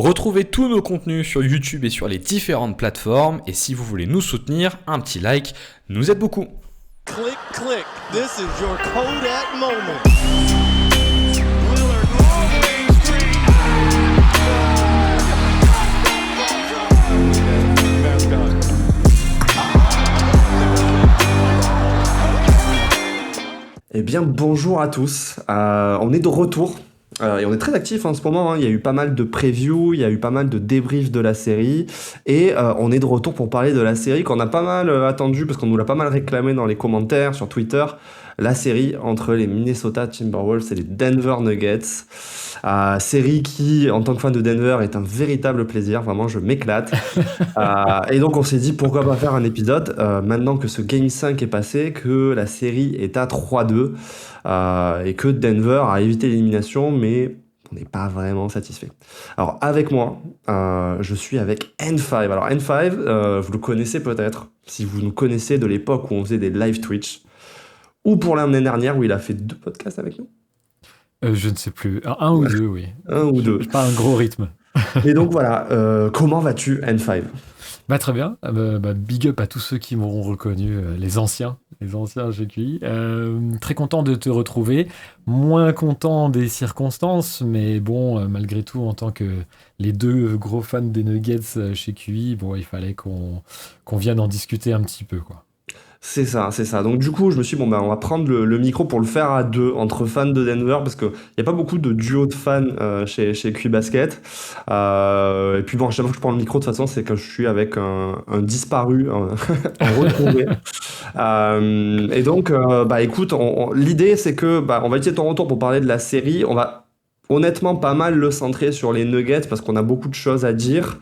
Retrouvez tous nos contenus sur YouTube et sur les différentes plateformes. Et si vous voulez nous soutenir, un petit like nous aide beaucoup. Click, click. This is your Kodak moment. Eh bien, bonjour à tous. On est de retour et on est très actifs en ce moment. Il y a eu pas mal de previews, il y a eu pas mal de débriefs de la série et on est de retour pour parler de la série qu'on a pas mal attendu parce qu'on nous l'a pas mal réclamé dans les commentaires sur Twitter. La série entre les Minnesota Timberwolves et les Denver Nuggets. Série qui, en tant que fan de Denver, est un véritable plaisir. Vraiment, je m'éclate. Et donc, on s'est dit, pourquoi pas faire un épisode maintenant que ce Game 5 est passé, que la série est à 3-2 et que Denver a évité l'élimination, mais on n'est pas vraiment satisfait. Alors, avec moi, je suis avec N5. Alors, N5, vous le connaissez peut-être, si vous nous connaissez de l'époque où on faisait des live Twitch, ou pour l'année dernière où il a fait 2 podcasts avec nous. Je ne sais plus. Un ou deux, oui. Un ou deux. Pas un gros rythme. Et donc voilà, comment vas-tu, N5 ? Très bien. Big up à tous ceux qui m'auront reconnu, les anciens GQI. Très content de te retrouver. Moins content des circonstances, mais bon, malgré tout, en tant que les deux gros fans des Nuggets chez QI, bon, il fallait qu'on vienne en discuter un petit peu, quoi. C'est ça. Donc du coup, je me suis dit, on va prendre le micro pour le faire à deux, entre fans de Denver, parce qu'il n'y a pas beaucoup de duos de fans chez QI Basket. Et puis bon, chaque fois que je prends le micro, de toute façon, c'est que je suis avec un disparu, un retrouvé. Et donc, écoute, l'idée, c'est que on va utiliser ton retour pour parler de la série. On va honnêtement pas mal le centrer sur les Nuggets, parce qu'on a beaucoup de choses à dire.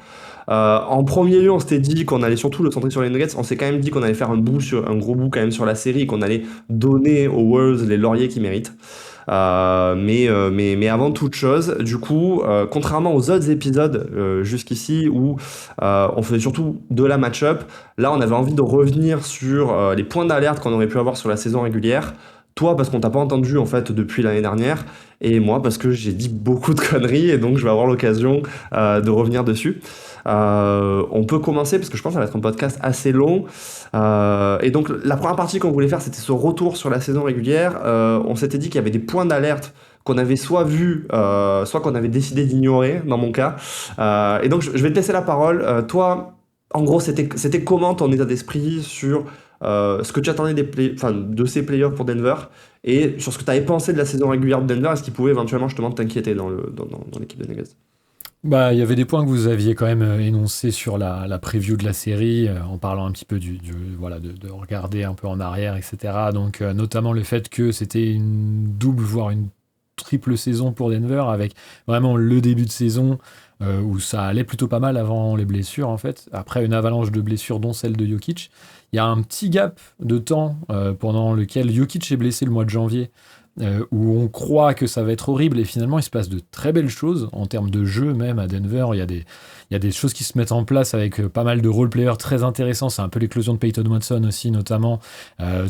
En premier lieu, on s'était dit qu'on allait surtout le centrer sur les Nuggets. On s'est quand même dit qu'on allait faire un gros bout quand même sur la série et qu'on allait donner aux Wolves les lauriers qu'ils méritent. Mais avant toute chose, du coup, contrairement aux autres épisodes jusqu'ici où on faisait surtout de la match-up, là on avait envie de revenir sur les points d'alerte qu'on aurait pu avoir sur la saison régulière. Toi, parce qu'on t'a pas entendu en fait depuis l'année dernière, et moi parce que j'ai dit beaucoup de conneries et donc je vais avoir l'occasion de revenir dessus. On peut commencer parce que je pense que ça va être un podcast assez long. Et donc la première partie qu'on voulait faire, c'était ce retour sur la saison régulière. On s'était dit qu'il y avait des points d'alerte qu'on avait soit vus, soit qu'on avait décidé d'ignorer, dans mon cas. Et donc je vais te laisser la parole. Toi, en gros, c'était comment ton état d'esprit sur ce que tu attendais de ces playoffs pour Denver et sur ce que tu avais pensé de la saison régulière de Denver et ce qui pouvait éventuellement justement t'inquiéter dans l'équipe de Nuggets. Il y avait des points que vous aviez quand même énoncés sur la preview de la série, en parlant un petit peu de regarder un peu en arrière, etc. Donc, notamment le fait que c'était une double, voire une triple saison pour Denver, avec vraiment le début de saison où ça allait plutôt pas mal avant les blessures, en fait. Après une avalanche de blessures, dont celle de Jokic. Il y a un petit gap de temps pendant lequel Jokic est blessé le mois de janvier, où on croit que ça va être horrible et finalement il se passe de très belles choses en termes de jeu. Même à Denver, il y a des choses qui se mettent en place avec pas mal de role-players très intéressants. C'est un peu l'éclosion de Peyton Watson aussi, notamment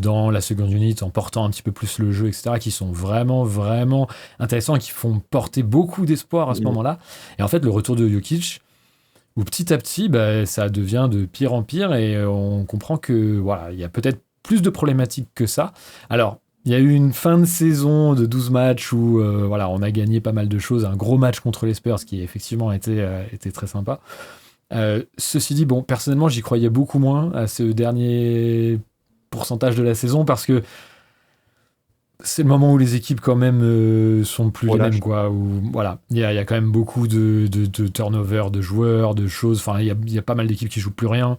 dans la seconde unit, en portant un petit peu plus le jeu, etc., qui sont vraiment, vraiment intéressants et qui font porter beaucoup d'espoir à ce moment-là. Et en fait, le retour de Jokic, où petit à petit, ça devient de pire en pire et on comprend que voilà, il y a peut-être plus de problématiques que ça. Alors, il y a eu une fin de saison de 12 matchs où on a gagné pas mal de choses. Un gros match contre les Spurs qui effectivement était très sympa. Ceci dit, personnellement, j'y croyais beaucoup moins à ce dernier pourcentage de la saison parce que c'est le moment où les équipes quand même sont plus les mêmes, quoi. Il y a quand même beaucoup de turnover de joueurs, de choses. Enfin, il y a pas mal d'équipes qui jouent plus rien.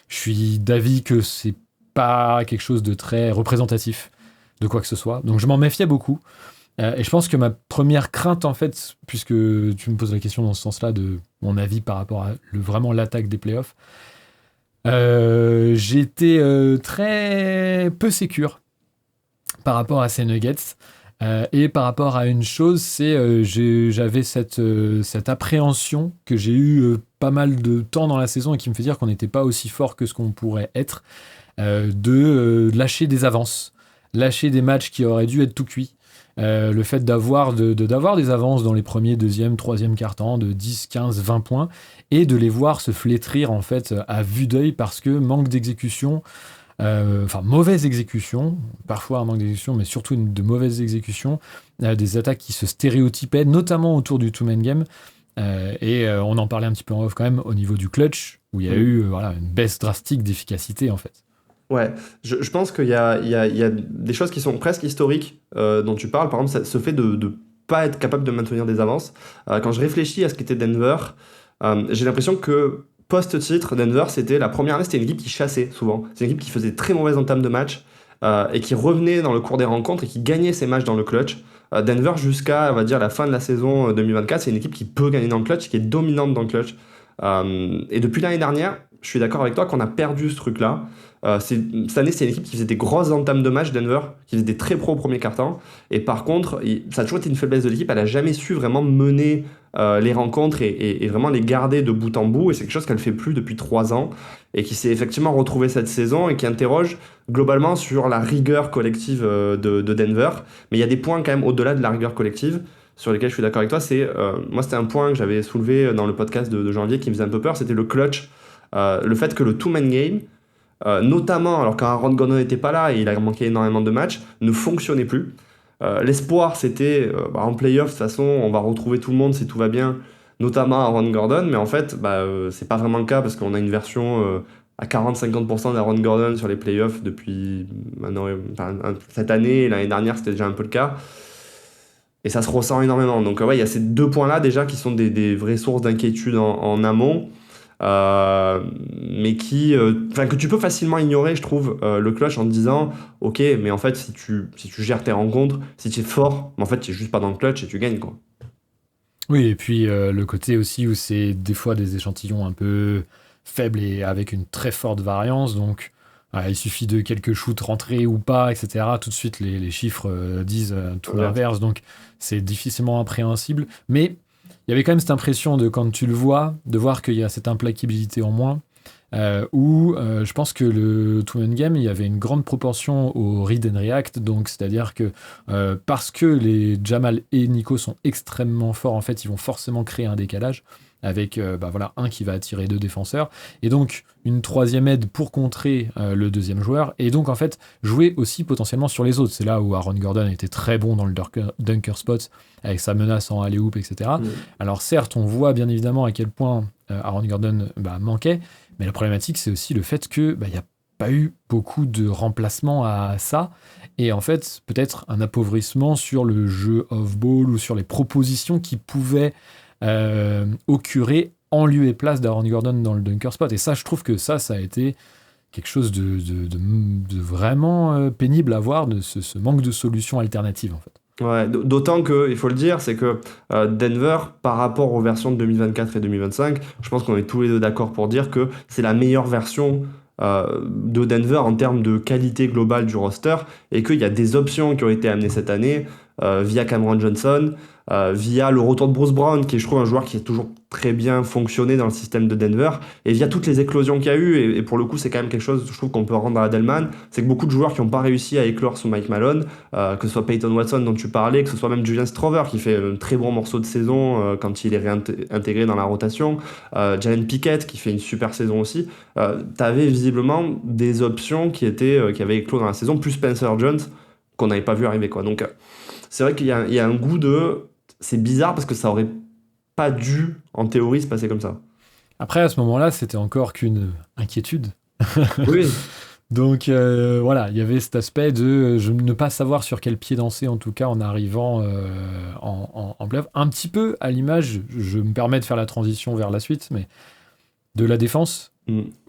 Je suis d'avis que c'est pas quelque chose de très représentatif de quoi que ce soit. Donc je m'en méfiais beaucoup. Et je pense que ma première crainte, en fait, puisque tu me poses la question dans ce sens-là de mon avis par rapport à vraiment l'attaque des playoffs, j'étais très peu sécure par rapport à ces Nuggets. Et par rapport à une chose, c'est j'avais cette appréhension que j'ai eu pas mal de temps dans la saison et qui me fait dire qu'on n'était pas aussi fort que ce qu'on pourrait être, de lâcher des avances, lâcher des matchs qui auraient dû être tout cuits. le fait d'avoir des avances dans les premiers, deuxième, troisième quart-temps de 10, 15, 20 points et de les voir se flétrir en fait à vue d'œil parce que manque d'exécution, mauvaise exécution, parfois un manque d'exécution, mais surtout de mauvaises exécutions, des attaques qui se stéréotypaient, notamment autour du two-man game. On en parlait un petit peu en off quand même au niveau du clutch, où il y a eu une baisse drastique d'efficacité en fait. Ouais, je pense qu'il y a des choses qui sont presque historiques dont tu parles. Par exemple, ce fait de pas être capable de maintenir des avances. Quand je réfléchis à ce qu'était Denver, j'ai l'impression que post-titre, Denver, c'était la première année, c'était une équipe qui chassait souvent. C'est une équipe qui faisait très mauvaise entame de match et qui revenait dans le cours des rencontres et qui gagnait ses matchs dans le clutch. Denver, jusqu'à, on va dire, la fin de la saison 2024, c'est une équipe qui peut gagner dans le clutch, qui est dominante dans le clutch. Et depuis l'année dernière, je suis d'accord avec toi qu'on a perdu ce truc-là. Cette année, c'est une équipe qui faisait des grosses entames de match, Denver, qui faisait des très pros au premier quart-temps. Et par contre, ça a toujours été une faiblesse de l'équipe. Elle n'a jamais su vraiment mener les rencontres et vraiment les garder de bout en bout. Et c'est quelque chose qu'elle ne fait plus depuis 3 ans et qui s'est effectivement retrouvé cette saison et qui interroge globalement sur la rigueur collective de Denver. Mais il y a des points quand même au-delà de la rigueur collective sur lesquels je suis d'accord avec toi. Moi, c'était un point que j'avais soulevé dans le podcast de janvier qui me faisait un peu peur. C'était le clutch. Le fait que le two-man game, notamment alors quand Aaron Gordon n'était pas là et il a manqué énormément de matchs, ne fonctionnait plus. L'espoir c'était en playoff de toute façon on va retrouver tout le monde si tout va bien, notamment Aaron Gordon, mais en fait c'est pas vraiment le cas parce qu'on a une version à 40-50% d'Aaron Gordon sur les playoffs depuis maintenant, cette année et l'année dernière c'était déjà un peu le cas et ça se ressent énormément. Donc il y a ces 2 points là déjà qui sont des vraies sources d'inquiétude en amont. Mais que tu peux facilement ignorer, je trouve, le clutch en te disant ok, mais en fait si tu gères tes rencontres, si tu es fort, mais en fait tu es juste pas dans le clutch et tu gagnes quoi. Oui, et puis le côté aussi où c'est des fois des échantillons un peu faibles et avec une très forte variance, donc il suffit de quelques shoots rentrés ou pas, etc. Tout de suite les chiffres disent tout l'inverse, donc c'est difficilement appréhensible, mais il y avait quand même cette impression de, quand tu le vois, de voir qu'il y a cette implacabilité en moins, où je pense que le two-man game, il y avait une grande proportion au read and react, donc c'est-à-dire que parce que les Jamal et Nico sont extrêmement forts, en fait, ils vont forcément créer un décalage avec un qui va attirer 2 défenseurs, et donc une troisième aide pour contrer le deuxième joueur, et donc en fait jouer aussi potentiellement sur les autres. C'est là où Aaron Gordon était très bon dans le dunker spot, avec sa menace en alley-oop, etc. Alors certes, on voit bien évidemment à quel point Aaron Gordon manquait, mais la problématique c'est aussi le fait que il n'y a pas eu beaucoup de remplacement à ça, et en fait peut-être un appauvrissement sur le jeu off-ball ou sur les propositions qui pouvaient occurrer en lieu et place d'Aaron Gordon dans le dunker spot. Et ça, je trouve que ça a été quelque chose de vraiment pénible à voir, de ce manque de solutions alternatives en fait. Ouais, d'autant que, il faut le dire, c'est que Denver, par rapport aux versions de 2024 et 2025, je pense qu'on est tous les deux d'accord pour dire que c'est la meilleure version de Denver en termes de qualité globale du roster, et qu'il y a des options qui ont été amenées cette année via Cameron Johnson, via le retour de Bruce Brown, qui est, je trouve, un joueur qui a toujours très bien fonctionné dans le système de Denver, et via toutes les éclosions qu'il y a eu, et pour le coup c'est quand même quelque chose, je trouve, qu'on peut rendre à Adelman, c'est que beaucoup de joueurs qui n'ont pas réussi à éclore sous Mike Malone, que ce soit Peyton Watson dont tu parlais, que ce soit même Julian Strover qui fait un très bon morceau de saison quand il est réintégré dans la rotation, Jalen Pickett qui fait une super saison aussi, t'avais visiblement des options qui avaient éclos dans la saison, plus Spencer Jones qu'on n'avait pas vu arriver quoi. Donc c'est vrai qu'il y a un goût de... C'est bizarre parce que ça aurait pas dû, en théorie, se passer comme ça. Après, à ce moment-là, c'était encore qu'une inquiétude. Oui. Donc voilà, il y avait cet aspect de ne pas savoir sur quel pied danser, en tout cas en arrivant en playoff. Un petit peu à l'image, je me permets de faire la transition vers la suite, mais de la défense,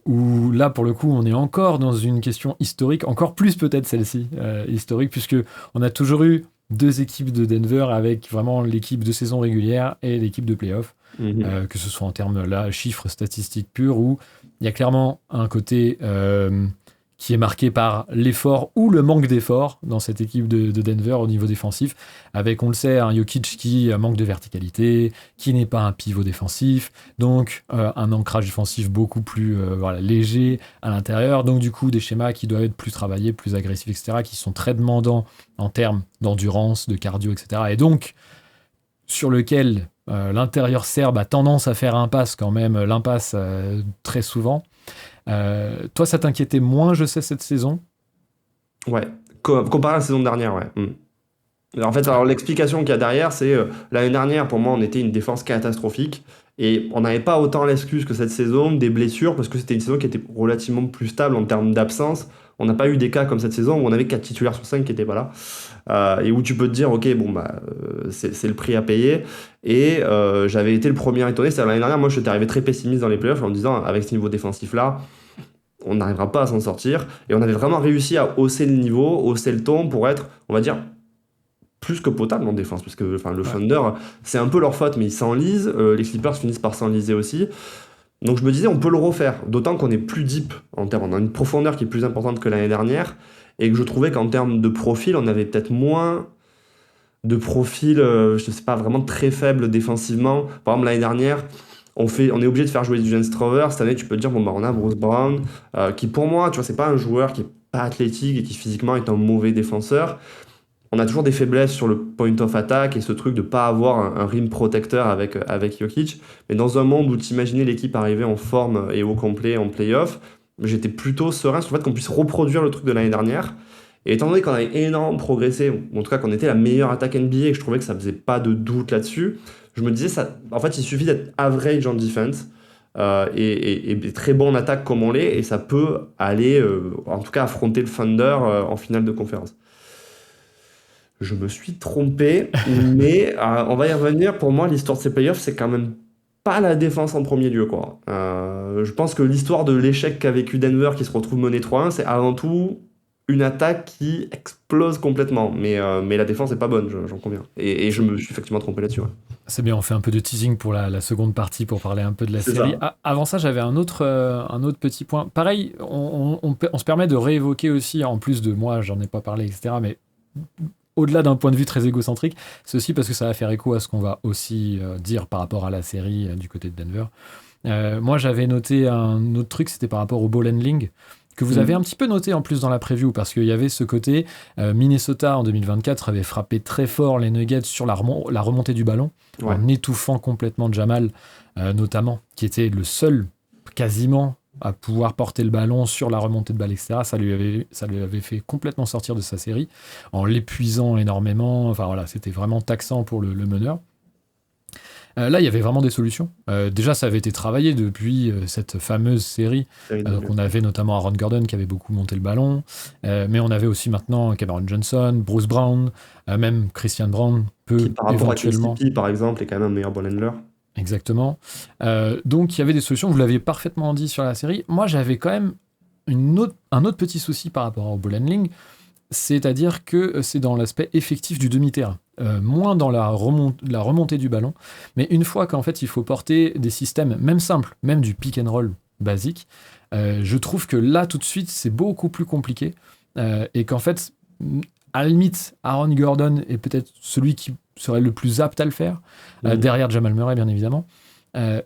où là, pour le coup, on est encore dans une question historique, encore plus peut-être celle-ci, historique, puisque on a toujours eu 2 équipes de Denver avec vraiment l'équipe de saison régulière et l'équipe de playoff, que ce soit en termes chiffres statistiques purs, où il y a clairement un côté qui est marqué par l'effort ou le manque d'effort dans cette équipe de Denver au niveau défensif, avec, on le sait, un Jokic qui manque de verticalité, qui n'est pas un pivot défensif, donc un ancrage défensif beaucoup plus léger à l'intérieur, donc du coup des schémas qui doivent être plus travaillés, plus agressifs, etc., qui sont très demandants en termes d'endurance, de cardio, etc., et donc sur lequel l'intérieur serbe a tendance à faire l'impasse très souvent. Toi, ça t'inquiétait moins, je sais, cette saison? Ouais, comparé à la saison dernière, ouais. En fait, alors l'explication qu'il y a derrière, c'est l'année dernière, pour moi, on était une défense catastrophique et on n'avait pas autant l'excuse que cette saison des blessures parce que c'était une saison qui était relativement plus stable en termes d'absence. On n'a pas eu des cas comme cette saison où on avait 4 titulaires sur 5 qui n'étaient pas là et où tu peux te dire, ok, bon, c'est le prix à payer. Et j'avais été le premier étonné. C'est l'année dernière, moi, je suis arrivé très pessimiste dans les playoffs en me disant, avec ce niveau défensif-là, on n'arrivera pas à s'en sortir. Et on avait vraiment réussi à hausser le niveau, hausser le ton pour être, on va dire, plus que potable en défense. Parce que le Thunder, c'est un peu leur faute, mais ils s'enlisent. Les Clippers finissent par s'enliser aussi. Donc je me disais, on peut le refaire. D'autant qu'on est plus deep en termes. On a une profondeur qui est plus importante que l'année dernière. Et que je trouvais qu'en termes de profil, on avait peut-être moins de profil, je sais pas, vraiment très faible défensivement. Par exemple, l'année dernière, on est obligé de faire jouer Jalen Strover. Cette année, tu peux te dire, on a Bruce Brown, qui pour moi, tu vois, c'est pas un joueur qui est pas athlétique et qui physiquement est un mauvais défenseur. On a toujours des faiblesses sur le point of attack et ce truc de pas avoir un rim protecteur avec Jokic. Mais dans un monde où tu imaginais l'équipe arriver en forme et au complet en playoff, j'étais plutôt serein sur le fait qu'on puisse reproduire le truc de l'année dernière. Et étant donné qu'on avait énormément progressé, ou en tout cas qu'on était la meilleure attaque NBA et que je trouvais que ça faisait pas de doute là-dessus, je me disais, en fait, il suffit d'être average en defense et très bon en attaque comme on l'est, et ça peut aller, en tout cas, affronter le Thunder en finale de conférence. Je me suis trompé, mais on va y revenir. Pour moi, l'histoire de ces playoffs, c'est quand même pas la défense en premier lieu, quoi. Je pense que l'histoire de l'échec qu'a vécu Denver, qui se retrouve mené 3-1, c'est avant tout une attaque qui explose complètement. Mais la défense n'est pas bonne, j'en conviens. Et je me suis effectivement trompé là-dessus. Ouais. C'est bien, on fait un peu de teasing pour la seconde partie pour parler un peu de la série. Avant ça, j'avais un autre petit point. Pareil, on se permet de réévoquer aussi, en plus de moi, j'en ai pas parlé, etc., mais au-delà d'un point de vue très égocentrique, c'est aussi parce que ça va faire écho à ce qu'on va aussi dire par rapport à la série du côté de Denver. Moi, j'avais noté un autre truc, c'était par rapport au ball handling, que vous avez un petit peu noté en plus dans la preview, parce qu'il y avait ce côté, Minnesota en 2024 avait frappé très fort les Nuggets sur la remontée du ballon, en étouffant complètement Jamal, notamment, qui était le seul, quasiment, à pouvoir porter le ballon sur la remontée de balle, etc. Ça lui avait fait complètement sortir de sa série, en l'épuisant énormément. Enfin voilà, c'était vraiment taxant pour le meneur. Là, il y avait vraiment des solutions. Déjà, ça avait été travaillé depuis cette fameuse série. Donc, on avait notamment Aaron Gordon qui avait beaucoup monté le ballon. Mais on avait aussi maintenant Cameron Johnson, Bruce Brown, même Christian Brown peut qui, par rapport éventuellement... à KCP, par exemple, est quand même un meilleur ball handler. Exactement. Donc, il y avait des solutions. Vous l'aviez parfaitement dit sur la série. Moi, j'avais quand même un autre petit souci par rapport au ball handling. C'est-à-dire que c'est dans l'aspect effectif du demi-terrain. Moins dans la remontée du ballon. Mais une fois qu'en fait, il faut porter des systèmes, même simples, même du pick and roll basique, je trouve que là, tout de suite, c'est beaucoup plus compliqué. Et qu'en fait, à la limite, Aaron Gordon est peut-être celui qui serait le plus apte à le faire, derrière Jamal Murray, bien évidemment.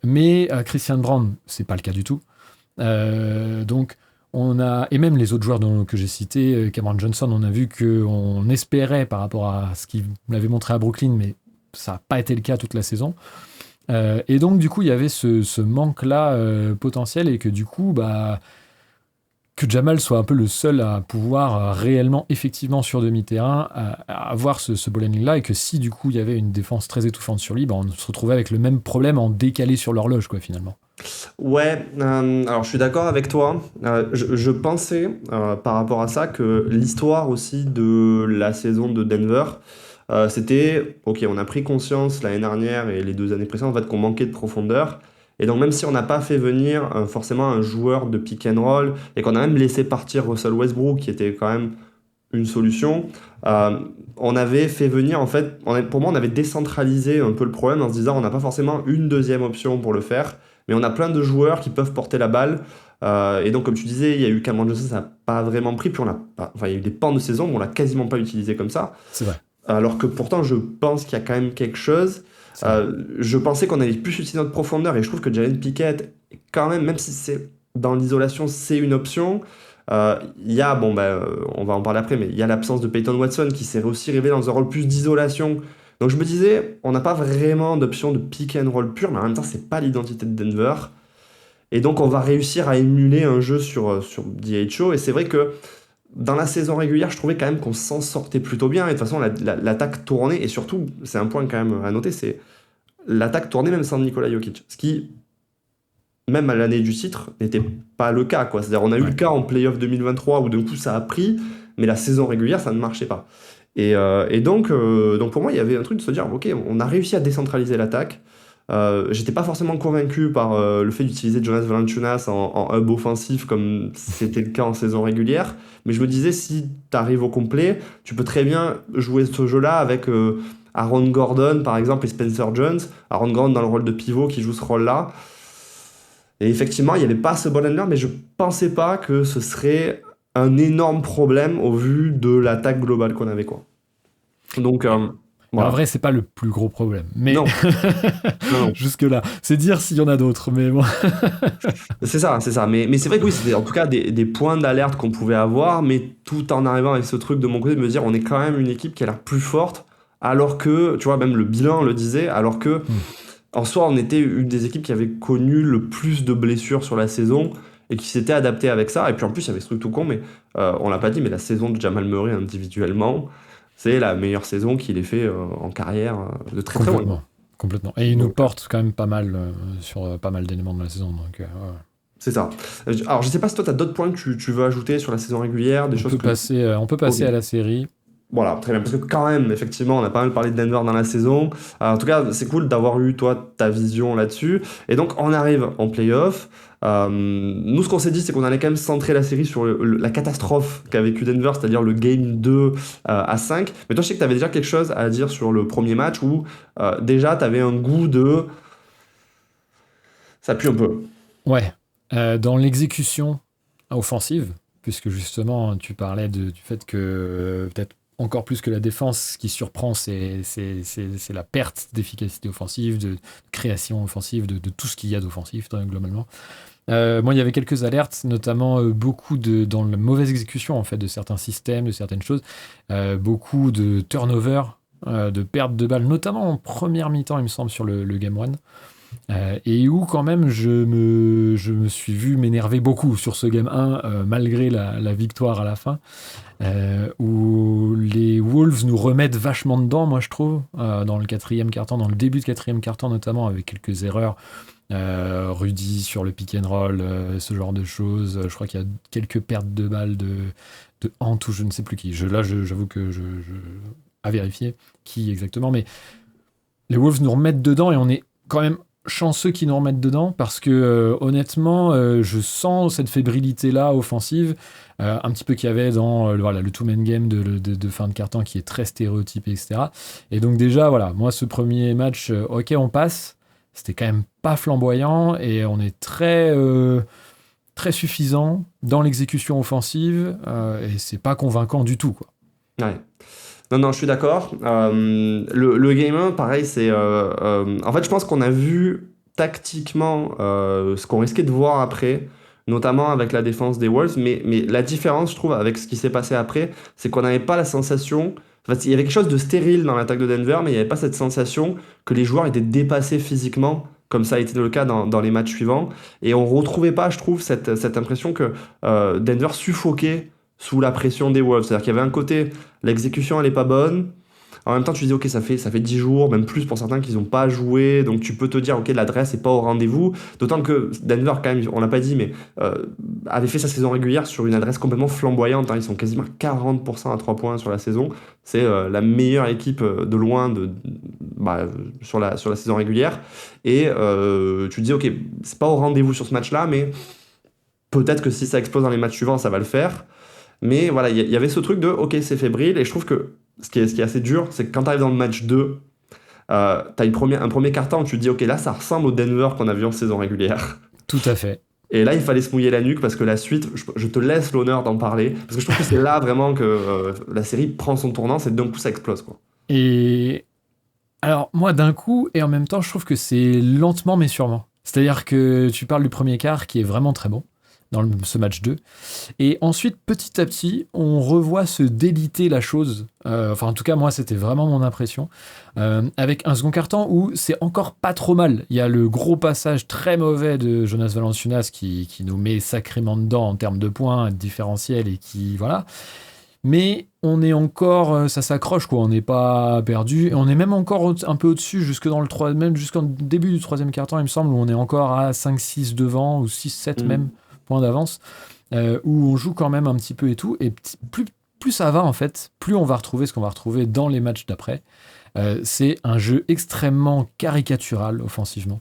Mais Christian Brown, c'est pas le cas du tout. Donc, et même les autres joueurs que j'ai cités, Cameron Johnson, on a vu qu'on espérait par rapport à ce qu'il avait montré à Brooklyn, mais ça n'a pas été le cas toute la saison. Et donc, du coup, il y avait ce manque-là potentiel, et que du coup, que Jamal soit un peu le seul à pouvoir réellement, effectivement, sur demi-terrain, à avoir ce ball handling-là, et que si, du coup, il y avait une défense très étouffante sur lui, on se retrouvait avec le même problème en décalé sur l'horloge, quoi, finalement. Ouais, alors je suis d'accord avec toi. Je pensais par rapport à ça que l'histoire aussi de la saison de Denver, c'était, ok, on a pris conscience l'année dernière et les 2 années précédentes en fait, qu'on manquait de profondeur. Et donc même si on n'a pas fait venir forcément un joueur de pick and roll et qu'on a même laissé partir Russell Westbrook, qui était quand même une solution, on avait fait venir, en fait, pour moi on avait décentralisé un peu le problème en se disant on n'a pas forcément une deuxième option pour le faire. Mais on a plein de joueurs qui peuvent porter la balle. Et donc, comme tu disais, il y a eu Cameron Johnson, ça n'a pas vraiment pris. Puis il y a eu des pans de saison, mais on l'a quasiment pas utilisé comme ça. C'est vrai. Alors que pourtant, je pense qu'il y a quand même quelque chose. Je pensais qu'on allait plus utiliser notre profondeur, et je trouve que Jalen Pickett, quand même si c'est dans l'isolation, c'est une option. Il y a, on va en parler après, mais il y a l'absence de Peyton Watson qui s'est aussi révélé dans un rôle plus d'isolation. Donc je me disais, on n'a pas vraiment d'option de pick and roll pur, mais en même temps, c'est pas l'identité de Denver. Et donc, on va réussir à émuler un jeu sur DHO. Et c'est vrai que dans la saison régulière, je trouvais quand même qu'on s'en sortait plutôt bien. Et de toute façon, l'attaque tournait. Et surtout, c'est un point quand même à noter, c'est l'attaque tournait même sans Nikola Jokic. Ce qui, même à l'année du titre, n'était pas le cas, quoi. C'est-à-dire, on a eu le cas en playoff 2023 où d'un coup, ça a pris, mais la saison régulière, ça ne marchait pas. Et donc, pour moi, il y avait un truc de se dire, ok, on a réussi à décentraliser l'attaque. J'étais pas forcément convaincu par le fait d'utiliser Jonas Valanciunas en hub offensif comme c'était le cas en saison régulière, mais je me disais, si tu arrives au complet, tu peux très bien jouer ce jeu-là avec Aaron Gordon par exemple et Spencer Jones. Aaron Gordon dans le rôle de pivot qui joue ce rôle-là. Et effectivement, il n'y avait pas ce ball handler, mais je pensais pas que ce serait un énorme problème au vu de l'attaque globale qu'on avait, quoi. Donc voilà. En vrai, c'est pas le plus gros problème. Mais non. Non. Jusque-là. C'est dire s'il y en a d'autres, mais bon. C'est ça. Mais c'est vrai que oui, c'était en tout cas des points d'alerte qu'on pouvait avoir, mais tout en arrivant avec ce truc de mon côté de me dire, on est quand même une équipe qui a l'air plus forte, alors que, tu vois, même le bilan le disait, alors que, en soi, on était une des équipes qui avait connu le plus de blessures sur la saison, et qui s'était adapté avec ça. Et puis en plus, il y avait ce truc tout con, mais on l'a pas dit, mais la saison de Jamal Murray individuellement, c'est la meilleure saison qu'il ait fait en carrière de très très loin. Complètement. Et il nous porte quand même pas mal sur pas mal d'éléments de la saison. Donc, C'est ça. Alors, je sais pas si toi, tu as d'autres points que tu veux ajouter sur la saison régulière, des choses on peut passer à la série. Voilà, très bien. Parce que quand même, effectivement, on a pas mal parlé de Denver dans la saison. En tout cas, c'est cool d'avoir eu, toi, ta vision là-dessus. Et donc, on arrive en play-off. Nous, ce qu'on s'est dit, c'est qu'on allait quand même centrer la série sur la catastrophe qu'a vécu Denver, c'est-à-dire le game 2 à 5. Mais toi, je sais que tu avais déjà quelque chose à dire sur le premier match où déjà, tu avais un goût de... Ça pue un peu. Ouais. Dans l'exécution offensive, puisque justement, tu parlais du fait que peut-être encore plus que la défense, ce qui surprend, c'est la perte d'efficacité offensive, de création offensive, de tout ce qu'il y a d'offensif, globalement. Moi, il y avait quelques alertes, notamment beaucoup dans la mauvaise exécution en fait, de certains systèmes, de certaines choses. Beaucoup de turnover, de perte de balles, notamment en première mi-temps, il me semble, sur le Game 1. Et où quand même je me suis vu m'énerver beaucoup sur ce Game 1 malgré la victoire à la fin, où les Wolves nous remettent vachement dedans, moi je trouve, dans le quatrième quart-temps, dans le début de quatrième quart-temps notamment, avec quelques erreurs, Rudy sur le pick and roll, ce genre de choses. Je crois qu'il y a quelques pertes de balles de Ant ou je ne sais plus qui. J'avoue que je à vérifier qui exactement, mais les Wolves nous remettent dedans et on est quand même chanceux qu'ils nous remettent dedans parce que honnêtement je sens cette fébrilité là offensive un petit peu qu'il y avait dans le two-man game de fin de quart-temps qui est très stéréotypé, etc. Et donc déjà voilà, moi ce premier match ok on passe, c'était quand même pas flamboyant et on est très très suffisant dans l'exécution offensive et c'est pas convaincant du tout, quoi. Ouais. Non, je suis d'accord. Le Game 1, pareil, c'est... en fait, je pense qu'on a vu tactiquement ce qu'on risquait de voir après, notamment avec la défense des Wolves, mais la différence, je trouve, avec ce qui s'est passé après, c'est qu'on n'avait pas la sensation... En fait, il y avait quelque chose de stérile dans l'attaque de Denver, mais il n'y avait pas cette sensation que les joueurs étaient dépassés physiquement, comme ça a été le cas dans les matchs suivants. Et on ne retrouvait pas, je trouve, cette impression que Denver suffoquait sous la pression des Wolves. C'est-à-dire qu'il y avait un côté, l'exécution elle est pas bonne, en même temps tu dis ok ça fait 10 jours, même plus pour certains qu'ils n'ont pas joué, donc tu peux te dire ok l'adresse n'est pas au rendez-vous, d'autant que Denver quand même, on l'a pas dit, mais avait fait sa saison régulière sur une adresse complètement flamboyante, hein. Ils sont quasiment 40% à 3 points sur la saison, c'est la meilleure équipe de loin sur la saison régulière, et tu te dis ok c'est pas au rendez-vous sur ce match-là, mais peut-être que si ça explose dans les matchs suivants ça va le faire. Mais voilà, il y avait ce truc de ok, c'est fébrile, et je trouve que ce qui est assez dur, c'est que quand tu arrives dans le match 2, t'as un premier quart-temps où tu te dis ok, là ça ressemble au Denver qu'on a vu en saison régulière. Tout à fait. Et là, il fallait se mouiller la nuque parce que la suite, je te laisse l'honneur d'en parler. Parce que je trouve que c'est là vraiment que la série prend son tournant, c'est d'un coup ça explose, quoi. Et alors, moi, d'un coup, et en même temps, je trouve que c'est lentement mais sûrement. C'est-à-dire que tu parles du premier quart qui est vraiment très bon dans ce match 2. Et ensuite, petit à petit, on revoit se déliter la chose. Enfin, en tout cas, moi, c'était vraiment mon impression. Avec un second quart-temps où c'est encore pas trop mal. Il y a le gros passage très mauvais de Jonas Valanciunas qui nous met sacrément dedans en termes de points, de différentiel et qui... Voilà. Mais on est encore, ça s'accroche quoi, on n'est pas perdu. Et on est même encore un peu au-dessus, même jusqu'au début du troisième quart-temps, il me semble, où on est encore à 5-6 devant, ou 6-7 même points d'avance, où on joue quand même un petit peu et tout. Et plus ça va en fait, plus on va retrouver ce qu'on va retrouver dans les matchs d'après. C'est un jeu extrêmement caricatural offensivement.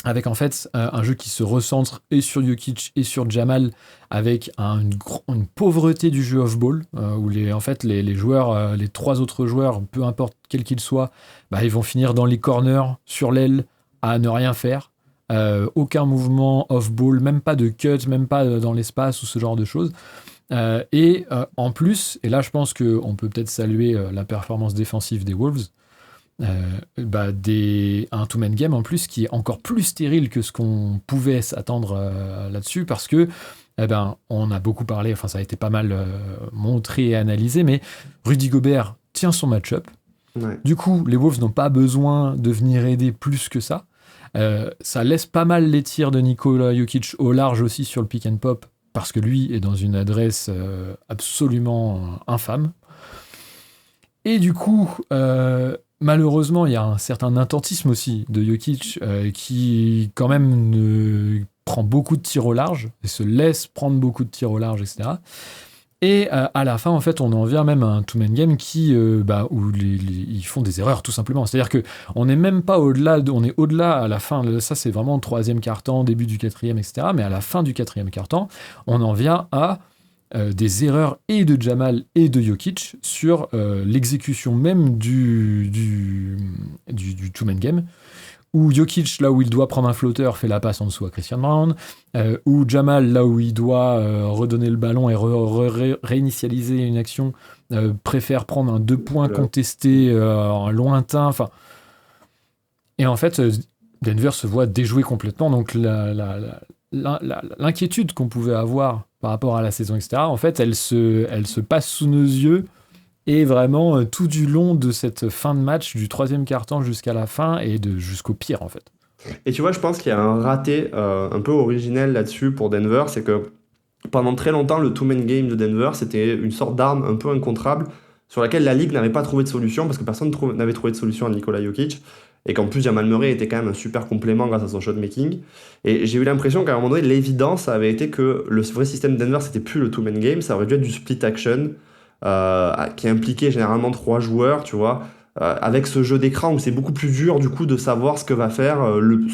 Avec en fait un jeu qui se recentre et sur Jokic et sur Jamal, avec une pauvreté du jeu off-ball, où les joueurs, les trois autres joueurs, peu importe quels qu'ils soient, ils vont finir dans les corners, sur l'aile, à ne rien faire. Aucun mouvement off-ball, même pas de cut, même pas dans l'espace ou ce genre de choses. En plus, et là je pense qu'on peut peut-être saluer la performance défensive des Wolves, un two-man game en plus qui est encore plus stérile que ce qu'on pouvait s'attendre là-dessus, parce que on a beaucoup parlé, enfin ça a été pas mal montré et analysé, mais Rudy Gobert tient son match-up. Ouais. Du coup, les Wolves n'ont pas besoin de venir aider plus que ça. Ça laisse pas mal les tirs de Nikola Jokic au large aussi sur le pick and pop, parce que lui est dans une adresse absolument infâme. Et du coup, malheureusement, il y a un certain intentisme aussi de Jokic qui, quand même, prend beaucoup de tirs au large et se laisse prendre beaucoup de tirs au large, etc. Et à la fin, en fait, on en vient même à un two-man game où ils font des erreurs, tout simplement. C'est-à-dire qu'on n'est même pas au-delà, on est au-delà à la fin. Ça, c'est vraiment le troisième quart-temps, début du quatrième, etc. Mais à la fin du quatrième quart-temps, on en vient à des erreurs et de Jamal et de Jokic sur l'exécution même du two-man game, où Jokic, là où il doit prendre un flotteur, fait la passe en dessous à Christian Brown, où Jamal, là où il doit redonner le ballon et réinitialiser une action, préfère prendre un 2 points contesté en lointain. Et en fait, Denver se voit déjouer complètement. Donc l'inquiétude qu'on pouvait avoir par rapport à la saison, etc., en fait, elle se passe sous nos yeux. Et vraiment, tout du long de cette fin de match, du troisième quart-temps jusqu'à la fin, et jusqu'au pire, en fait. Et tu vois, je pense qu'il y a un raté un peu originel là-dessus pour Denver, c'est que pendant très longtemps, le two-man game de Denver, c'était une sorte d'arme un peu incontrable, sur laquelle la Ligue n'avait pas trouvé de solution, parce que personne n'avait trouvé de solution à Nikola Jokic, et qu'en plus, Jamal Murray était quand même un super complément grâce à son shot-making. Et j'ai eu l'impression qu'à un moment donné, l'évidence avait été que le vrai système de Denver, c'était plus le two-man game, ça aurait dû être du split-action, qui impliquait généralement 3 joueurs, tu vois, avec ce jeu d'écran où c'est beaucoup plus dur du coup de savoir ce que va faire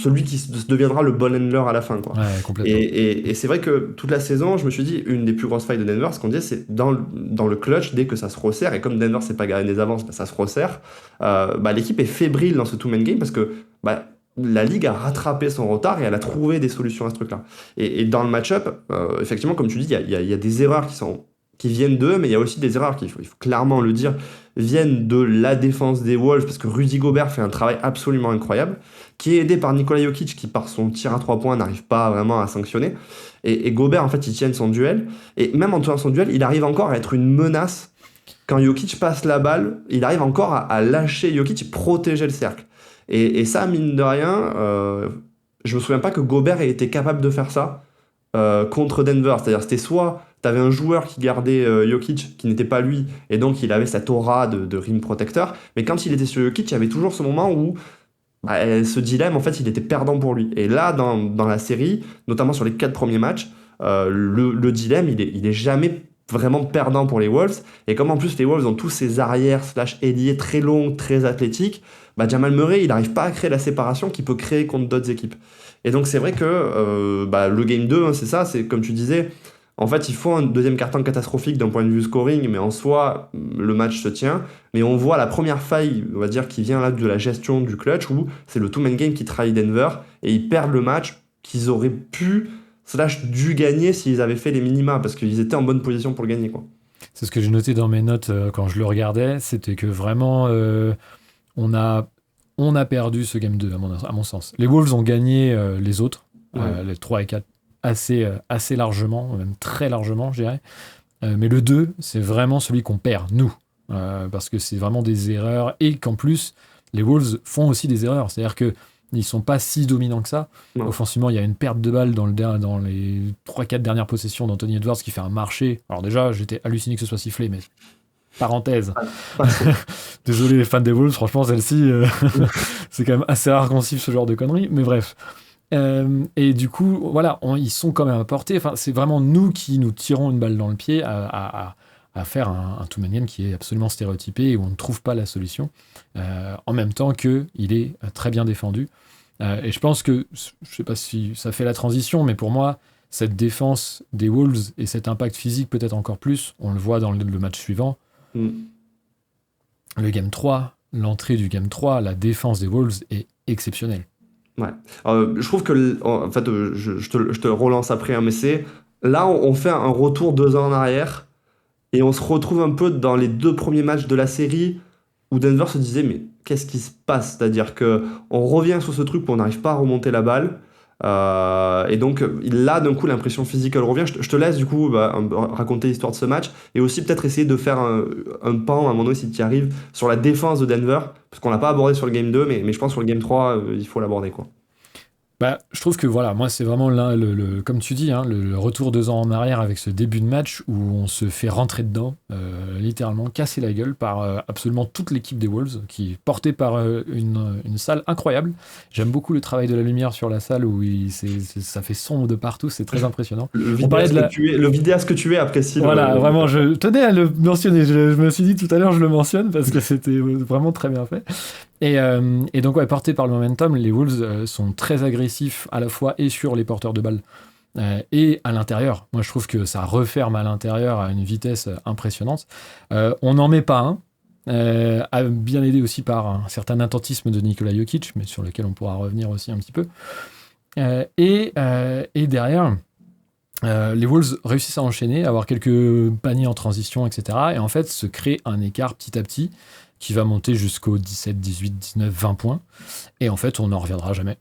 celui qui deviendra le ball handler à la fin, quoi. Ouais, complètement. Et c'est vrai que toute la saison, je me suis dit, une des plus grosses failles de Denver, ce qu'on disait, c'est dans le clutch, dès que ça se resserre, et comme Denver c'est pas gagné des avances, ça se resserre, l'équipe est fébrile dans ce two-man game parce que la Ligue a rattrapé son retard et elle a trouvé des solutions à ce truc-là. Et dans le match-up, effectivement, comme tu dis, il y a des erreurs qui viennent d'eux, mais il y a aussi des erreurs il faut clairement le dire, viennent de la défense des Wolves, parce que Rudy Gobert fait un travail absolument incroyable, qui est aidé par Nikola Jokic, qui par son tir à 3 points n'arrive pas vraiment à sanctionner, et Gobert en fait il tient son duel, et même en tenant son duel, il arrive encore à être une menace. Quand Jokic passe la balle, il arrive encore à lâcher Jokic et protéger le cercle, et ça, mine de rien, je me souviens pas que Gobert ait été capable de faire ça contre Denver. C'est-à-dire c'était soit t'avais un joueur qui gardait Jokic qui n'était pas lui, et donc il avait cette aura de rim protecteur, mais quand il était sur Jokic, il y avait toujours ce moment où ce dilemme, en fait, il était perdant pour lui. Et là, dans la série, notamment sur les 4 premiers matchs, le dilemme, il est jamais vraiment perdant pour les Wolves, et comme en plus les Wolves ont tous ces arrières / ailiers très longs, très athlétiques, Jamal Murray, il n'arrive pas à créer la séparation qu'il peut créer contre d'autres équipes. Et donc c'est vrai que le game 2, hein, c'est ça, c'est comme tu disais, en fait il faut un deuxième quart-temps catastrophique d'un point de vue scoring, mais en soi le match se tient, mais on voit la première faille, on va dire, qui vient là de la gestion du clutch, où c'est le two-man game qui trahit Denver, et ils perdent le match qu'ils auraient pu / dû gagner s'ils avaient fait les minima, parce qu'ils étaient en bonne position pour le gagner, quoi. C'est ce que j'ai noté dans mes notes quand je le regardais, c'était que vraiment on a perdu ce Game 2 à mon sens. Les Wolves ont gagné les autres, les 3 et 4, assez largement, même très largement, je dirais. Mais le 2, c'est vraiment celui qu'on perd, nous. Parce que c'est vraiment des erreurs, et qu'en plus, les Wolves font aussi des erreurs. C'est-à-dire qu'ils ne sont pas si dominants que ça. Non. Offensivement, il y a une perte de balle dans les 3-4 dernières possessions d'Anthony Edwards qui fait un marché. Alors déjà, j'étais halluciné que ce soit sifflé, mais parenthèse. Désolé les fans des Wolves, franchement, celle-ci, c'est quand même assez rare qu'on siffle ce genre de conneries. Mais bref. Et du coup, voilà, ils sont quand même à portée. Enfin, c'est vraiment nous qui nous tirons une balle dans le pied à faire un two-man game qui est absolument stéréotypé et où on ne trouve pas la solution, en même temps qu'il est très bien défendu. Et je pense que, je sais pas si ça fait la transition, mais pour moi, cette défense des Wolves et cet impact physique peut-être encore plus, on le voit dans le match suivant. Le Game 3, l'entrée du Game 3, la défense des Wolves est exceptionnelle. Ouais. Je trouve que, en fait, je te relance après, hein, mais c'est là, on fait un retour 2 ans en arrière et on se retrouve un peu dans les 2 premiers matchs de la série où Denver se disait, mais qu'est-ce qui se passe? C'est-à-dire que on revient sur ce truc où on n'arrive pas à remonter la balle. Et donc là, d'un coup, l'impression physique elle revient. Je te laisse du coup raconter l'histoire de ce match et aussi peut-être essayer de faire un pan à un moment donné si tu y arrives sur la défense de Denver, parce qu'on l'a pas abordé sur le Game 2, mais je pense sur le Game 3, il faut l'aborder, quoi. Bah, je trouve que voilà, moi c'est vraiment là, comme tu dis, hein, le retour 2 ans en arrière avec ce début de match où on se fait rentrer dedans, littéralement casser la gueule par absolument toute l'équipe des Wolves, qui est portée par une salle incroyable. J'aime beaucoup le travail de la lumière sur la salle où ça fait sombre de partout, c'est très impressionnant. Le vidéaste que tu es apprécie. Voilà, vraiment, je tenais à le mentionner. Je me suis dit tout à l'heure, je le mentionne parce que c'était vraiment très bien fait. Et donc, ouais, portés par le momentum, les Wolves sont très agressifs à la fois et sur les porteurs de balles et à l'intérieur. Moi, je trouve que ça referme à l'intérieur à une vitesse impressionnante. On n'en met pas un, bien aidé aussi par un certain attentisme de Nikola Jokic, mais sur lequel on pourra revenir aussi un petit peu. Et derrière, les Wolves réussissent à enchaîner, à avoir quelques paniers en transition, etc. Et en fait, se crée un écart petit à petit qui va monter jusqu'aux 17, 18, 19, 20 points. Et en fait, on n'en reviendra jamais.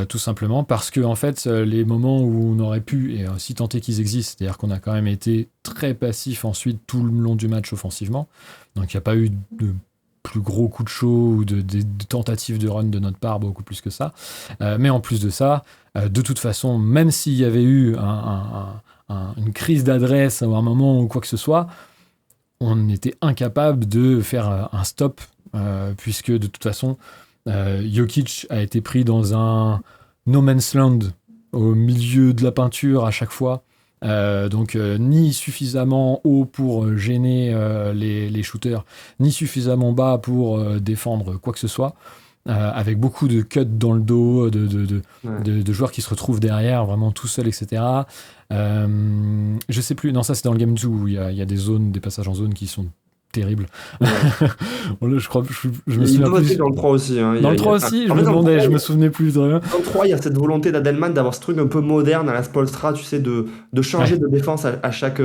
Tout simplement parce que, en fait, les moments où on aurait pu, et si tant est qu'ils existent, c'est-à-dire qu'on a quand même été très passif ensuite tout le long du match offensivement. Donc, il n'y a pas eu de plus gros coups de chaud ou de tentatives de run de notre part, beaucoup plus que ça. Mais en plus de ça, de toute façon, même s'il y avait eu une crise d'adresse à un moment ou quoi que ce soit, on était incapable de faire un stop, puisque de toute façon, Jokic a été pris dans un no man's land au milieu de la peinture à chaque fois. Donc ni suffisamment haut pour gêner les shooters, ni suffisamment bas pour défendre quoi que ce soit. Avec beaucoup de cuts dans le dos, de joueurs qui se retrouvent derrière, vraiment tout seuls, etc. Je sais plus, non, ça c'est dans le Game 2 où il y a des zones, des passages en zone qui sont terribles. Ouais. Bon, je crois, je me souviens plus. Dans le 3 aussi. Hein. Dans le 3 aussi, je me demandais, je me souvenais plus de rien. Dans le 3, il y a cette volonté d'Adelman d'avoir ce truc un peu moderne à la Spoelstra, tu sais, de changer de défense à chaque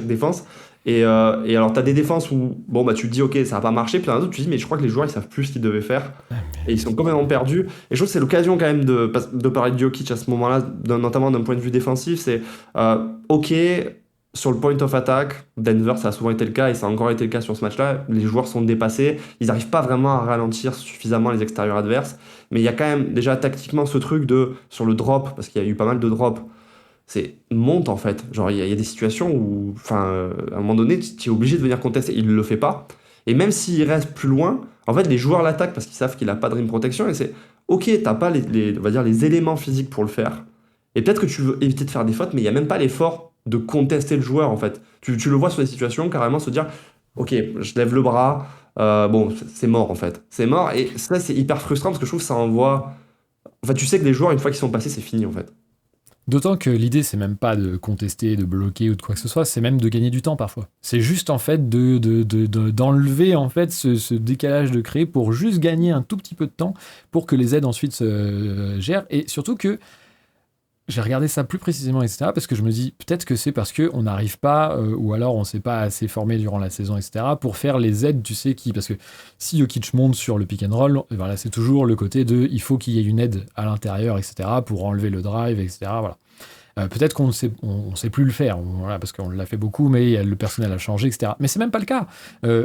défense. Et alors, tu as des défenses où bon, bah, tu te dis, ok, ça va pas marcher. Puis dans d'autres, tu te dis, mais je crois que les joueurs, ils savent plus ce qu'ils devaient faire. Et ils sont complètement perdus. Et je trouve que c'est l'occasion quand même de parler de Jokic à ce moment-là, notamment d'un point de vue défensif. C'est, ok, sur le point of attack, Denver, ça a souvent été le cas, et ça a encore été le cas sur ce match-là. Les joueurs sont dépassés. Ils n'arrivent pas vraiment à ralentir suffisamment les extérieurs adverses. Mais il y a quand même déjà tactiquement ce truc sur le drop, parce qu'il y a eu pas mal de drops. C'est monte en fait. Genre, il y a des situations où, à un moment donné, tu es obligé de venir contester. Il ne le fait pas. Et même s'il reste plus loin, en fait, les joueurs l'attaquent parce qu'ils savent qu'il n'a pas de rim protection. Et c'est ok, t'as pas on va dire, les éléments physiques pour le faire. Et peut-être que tu veux éviter de faire des fautes, mais il n'y a même pas l'effort de contester le joueur en fait. Tu le vois sur des situations, carrément se dire ok, je lève le bras. Bon, c'est mort en fait. C'est mort. Et ça, c'est hyper frustrant parce que je trouve que ça envoie. Enfin, tu sais que les joueurs, une fois qu'ils sont passés, c'est fini en fait. D'autant que l'idée, c'est même pas de contester, de bloquer ou de quoi que ce soit, c'est même de gagner du temps parfois. C'est juste en fait d'enlever en fait ce décalage de créer pour juste gagner un tout petit peu de temps pour que les aides ensuite se gèrent. Et surtout que j'ai regardé ça plus précisément, etc., parce que je me dis, peut-être que c'est parce qu'on n'arrive pas, ou alors on ne s'est pas assez formé durant la saison, etc., pour faire les aides, tu sais qui. Parce que si Jokic monte sur le pick and roll, voilà, c'est toujours le côté de il faut qu'il y ait une aide à l'intérieur, etc., pour enlever le drive, etc., voilà. Peut-être qu'on ne sait, on sait plus le faire, voilà, parce qu'on l'a fait beaucoup, mais le personnel a changé, etc. Mais c'est même pas le cas.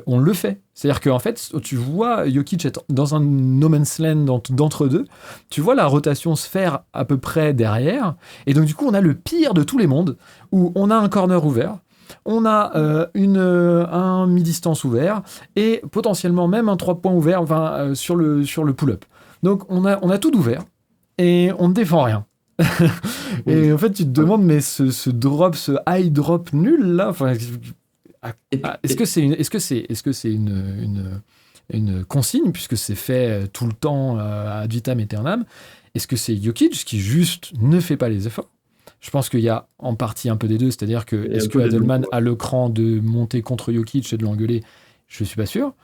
On le fait. C'est-à-dire qu'en fait, tu vois Jokic être dans un no man's land d'entre deux, tu vois la rotation se faire à peu près derrière, et donc du coup, on a le pire de tous les mondes, où on a un corner ouvert, on a un mi-distance ouvert, et potentiellement même un 3 points ouvert sur le pull-up. Donc on a tout ouvert, et on ne défend rien. Et en fait, tu te demandes, mais ce drop, ce high drop nul là, est-ce que c'est une consigne puisque c'est fait tout le temps ad vitam aeternam? Est-ce que c'est Jokic qui juste ne fait pas les efforts? Je pense qu'il y a en partie un peu des deux, c'est-à-dire que est-ce que Adelman a le cran de monter contre Jokic et de l'engueuler? Je suis pas sûr.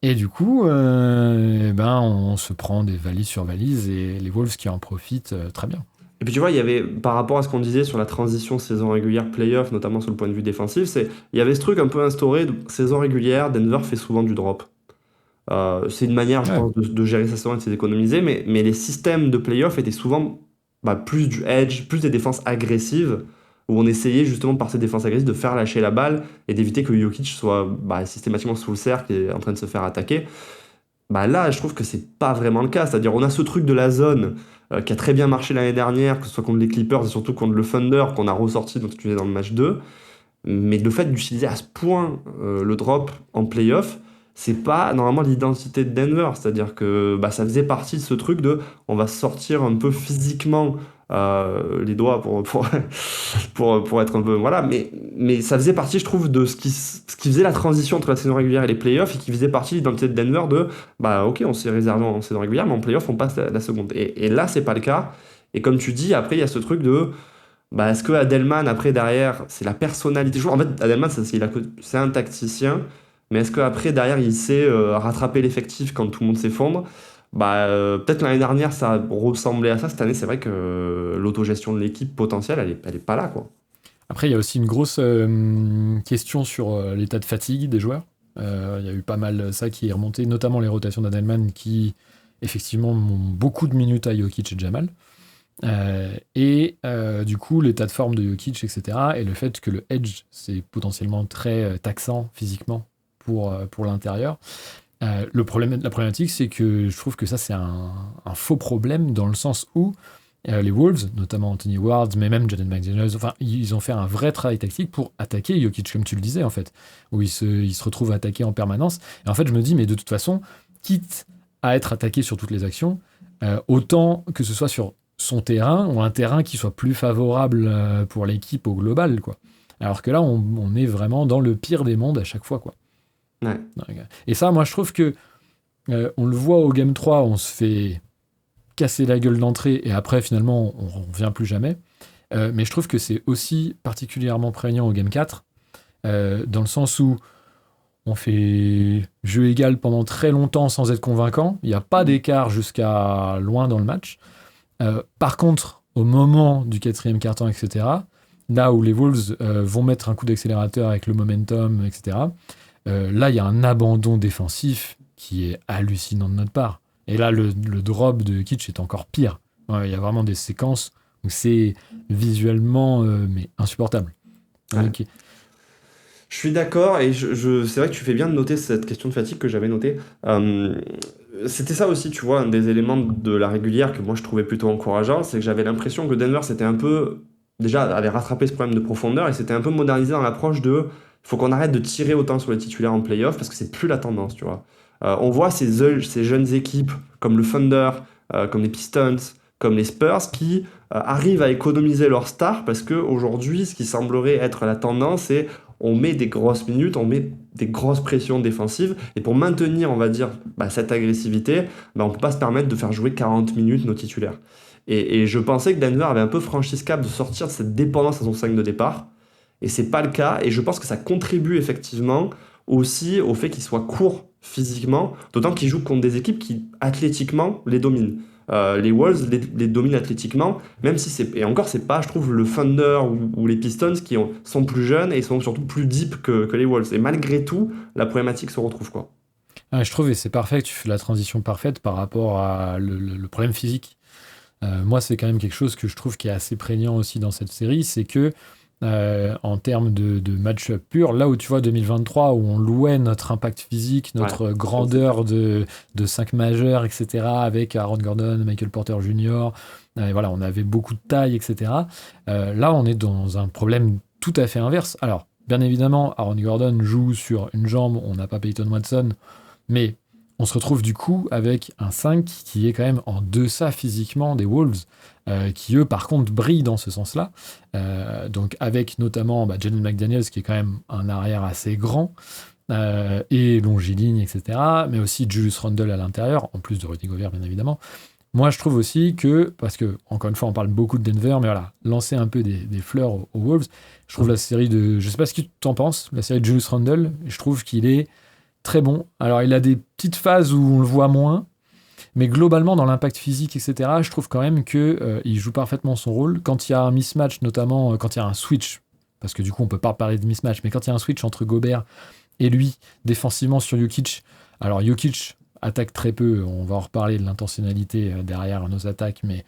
Et du coup, on se prend des valises sur valises et les Wolves qui en profitent très bien. Et puis tu vois, il y avait, par rapport à ce qu'on disait sur la transition saison régulière playoff, notamment sur le point de vue défensif, il y avait ce truc un peu instauré, de saison régulière, Denver fait souvent du drop. C'est une manière, je pense, de gérer sa saison et de s'économiser, mais les systèmes de playoff étaient souvent plus du edge, plus des défenses agressives, où on essayait justement par ces défenses agressives de faire lâcher la balle et d'éviter que Jokic soit systématiquement sous le cercle et en train de se faire attaquer. Là, je trouve que c'est pas vraiment le cas. C'est-à-dire, on a ce truc de la zone qui a très bien marché l'année dernière, que ce soit contre les Clippers et surtout contre le Thunder, qu'on a ressorti donc, tu disais, dans le match 2. Mais le fait d'utiliser à ce point le drop en playoff, c'est pas normalement l'identité de Denver. C'est-à-dire que ça faisait partie de ce truc de on va sortir un peu physiquement les doigts pour être un peu... Voilà, mais ça faisait partie, je trouve, de ce qui faisait la transition entre la saison régulière et les playoffs et qui faisait partie de l'identité de Denver de ok, on s'est réservé en saison régulière, mais en playoff, on passe la seconde. Et là, c'est pas le cas. Et comme tu dis, après, il y a ce truc de... est-ce que Adelman, après, derrière, c'est la personnalité? En fait, Adelman, c'est un tacticien, mais est-ce qu'après, derrière, il sait rattraper l'effectif quand tout le monde s'effondre? Peut-être l'année dernière, ça ressemblait à ça. Cette année, c'est vrai que l'autogestion de l'équipe potentielle, elle est pas là, quoi. Après, il y a aussi une grosse question sur l'état de fatigue des joueurs. Il y a eu pas mal ça qui est remonté, notamment les rotations d'Adelman qui, effectivement, ont beaucoup de minutes à Jokic et Jamal. Du coup, l'état de forme de Jokic, etc. Et le fait que le edge, c'est potentiellement très taxant physiquement pour l'intérieur. La problématique, c'est que je trouve que ça, c'est un faux problème dans le sens où les Wolves, notamment Anthony Ward, mais même Jaden McDaniels, ils ont fait un vrai travail tactique pour attaquer Jokic, comme tu le disais, en fait, où il se retrouve attaqué en permanence. Et en fait, je me dis, mais de toute façon, quitte à être attaqué sur toutes les actions, autant que ce soit sur son terrain ou un terrain qui soit plus favorable pour l'équipe au global, quoi. Alors que là, on est vraiment dans le pire des mondes à chaque fois, quoi. Ouais. Et ça, moi, je trouve que on le voit au Game 3, on se fait casser la gueule d'entrée et après, finalement, on ne revient plus jamais. Mais je trouve que c'est aussi particulièrement prégnant au Game 4, dans le sens où on fait jeu égal pendant très longtemps sans être convaincant. Il n'y a pas d'écart jusqu'à loin dans le match. Par contre, au moment du 4e quart-temps, etc., là où les Wolves vont mettre un coup d'accélérateur avec le momentum, etc., là, il y a un abandon défensif qui est hallucinant de notre part. Et là, le drop de Jokic est encore pire. Il y a vraiment des séquences où c'est visuellement mais insupportable. Ouais. Okay. Je suis d'accord, et c'est vrai que tu fais bien de noter cette question de fatigue que j'avais notée. C'était ça aussi, tu vois, un des éléments de la régulière que moi je trouvais plutôt encourageant, c'est que j'avais l'impression que Denver s'était un peu, déjà, avait rattrapé ce problème de profondeur, et s'était un peu modernisé dans l'approche de il faut qu'on arrête de tirer autant sur les titulaires en playoff, parce que c'est plus la tendance, tu vois. On voit ces jeunes équipes, comme le Thunder, comme les Pistons, comme les Spurs, qui arrivent à économiser leurs stars, parce qu'aujourd'hui, ce qui semblerait être la tendance, c'est on met des grosses minutes, on met des grosses pressions défensives, et pour maintenir, on va dire, cette agressivité, on ne peut pas se permettre de faire jouer 40 minutes nos titulaires. Et je pensais que Denver avait un peu franchi ce cap de sortir de cette dépendance à son 5 de départ, et c'est pas le cas, et je pense que ça contribue effectivement aussi au fait qu'il soit court physiquement, d'autant qu'il joue contre des équipes qui, athlétiquement, les dominent. Les Wolves les dominent athlétiquement, même si et encore, c'est pas, je trouve, le Thunder ou les Pistons qui sont plus jeunes et sont surtout plus deep que les Wolves. Et malgré tout, la problématique se retrouve, quoi. Je trouve, et c'est parfait, que tu fais la transition parfaite par rapport à le problème physique. Moi, c'est quand même quelque chose que je trouve qui est assez prégnant aussi dans cette série, c'est que en termes de match-up pur, là où tu vois 2023, où on louait notre impact physique, notre grandeur de 5 majeurs, etc., avec Aaron Gordon, Michael Porter Jr., voilà, on avait beaucoup de taille, etc. Là, on est dans un problème tout à fait inverse. Alors, bien évidemment, Aaron Gordon joue sur une jambe, on n'a pas Peyton Watson, mais on se retrouve du coup avec un 5 qui est quand même en deçà physiquement des Wolves, qui eux par contre brillent dans ce sens-là. Donc avec notamment Jaden McDaniels qui est quand même un arrière assez grand, et longiligne, etc. Mais aussi Julius Randle à l'intérieur, en plus de Rudy Gobert bien évidemment. Moi je trouve aussi que, parce que encore une fois on parle beaucoup de Denver, mais voilà, lancer un peu des fleurs aux Wolves, je trouve la série je sais pas ce que tu en penses, la série de Julius Randle, je trouve qu'il est très bon. Alors, il a des petites phases où on le voit moins, mais globalement, dans l'impact physique, etc., je trouve quand même qu'il joue parfaitement son rôle. Quand il y a un mismatch, notamment quand il y a un switch, parce que du coup, on peut pas parler de mismatch, mais quand il y a un switch entre Gobert et lui, défensivement sur Jokic, alors Jokic attaque très peu, on va en reparler de l'intentionnalité derrière nos attaques, mais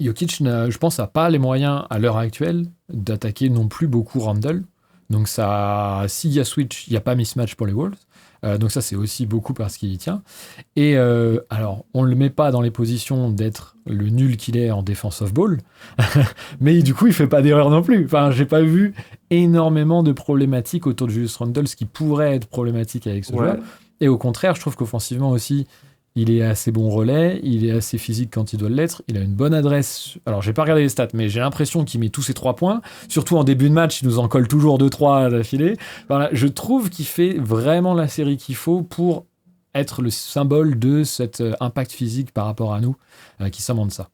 Jokic, je pense, n'a pas les moyens, à l'heure actuelle, d'attaquer non plus beaucoup Randle. Donc s'il y a switch, il n'y a pas mismatch pour les Wolves. Donc ça, c'est aussi beaucoup parce qu'il y tient. Et alors, on ne le met pas dans les positions d'être le nul qu'il est en defense of ball, mais du coup, il ne fait pas d'erreur non plus. Enfin, j'ai pas vu énormément de problématiques autour de Julius Randle, ce qui pourrait être problématique avec ce joueur. Et au contraire, je trouve qu'offensivement aussi, il est assez bon relais, il est assez physique quand il doit l'être, il a une bonne adresse. Alors, j'ai pas regardé les stats, mais j'ai l'impression qu'il met tous ses 3 points. Surtout en début de match, il nous en colle toujours 2-3 d'affilée. Voilà, je trouve qu'il fait vraiment la série qu'il faut pour être le symbole de cet impact physique par rapport à nous, qui sommes en deçà.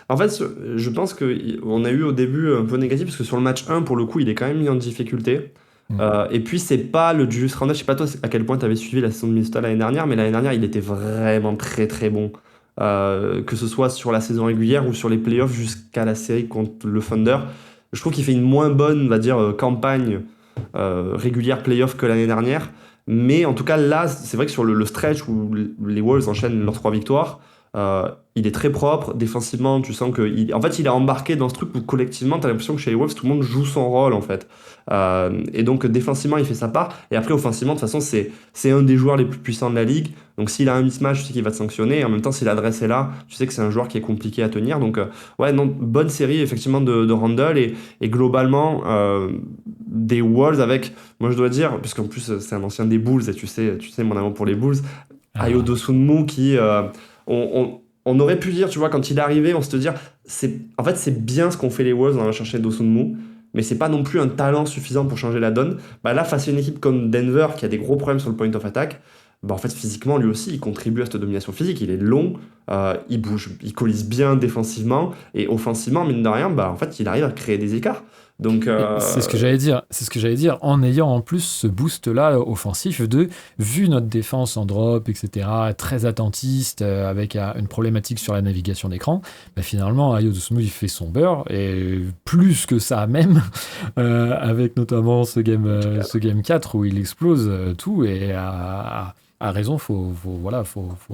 En fait, je pense qu'on a eu au début un peu négatif, parce que sur le match 1, pour le coup, il est quand même mis en difficulté. Et puis, c'est pas le Julius Randle. Je sais pas toi à quel point tu avais suivi la saison de Minnesota l'année dernière, mais l'année dernière, il était vraiment très très bon. Que ce soit sur la saison régulière ou sur les playoffs jusqu'à la série contre le Thunder. Je trouve qu'il fait une moins bonne, on va dire, campagne régulière playoff que l'année dernière. Mais en tout cas, là, c'est vrai que sur le stretch où les Wolves enchaînent leurs 3 victoires, il est très propre. Défensivement, tu sens que en fait, il est embarqué dans ce truc où collectivement, tu as l'impression que chez les Wolves, tout le monde joue son rôle, en fait. Et donc, défensivement, il fait sa part. Et après, offensivement, de toute façon, c'est un des joueurs les plus puissants de la ligue. Donc, s'il a un mismatch, tu sais qu'il va te sanctionner. Et en même temps, si l'adresse est là, tu sais que c'est un joueur qui est compliqué à tenir. Donc, ouais, non, bonne série, effectivement, de Randle. Et globalement, des Wolves avec, moi, je dois dire, parce qu'en plus, c'est un ancien des Bulls, et tu sais mon amour pour les Bulls, Ayo Dosunmu qui... on aurait pu dire, tu vois, quand il est arrivé, on se dire, en fait, c'est bien ce qu'ont fait les Wolves en allant chercher Dosunmu, mais c'est pas non plus un talent suffisant pour changer la donne. Là, face à une équipe comme Denver qui a des gros problèmes sur le point of attack, en fait, physiquement, lui aussi, il contribue à cette domination physique. Il est long, il bouge, il colise bien défensivement, et offensivement, mine de rien, en fait, il arrive à créer des écarts. Donc, c'est ce que j'allais dire, en ayant en plus ce boost-là offensif vu notre défense en drop, etc., très attentiste, avec une problématique sur la navigation d'écran, finalement, Ayo Dosunmu, il fait son beurre, et plus que ça même, avec notamment ce game 4 où il explose tout, et à raison, faut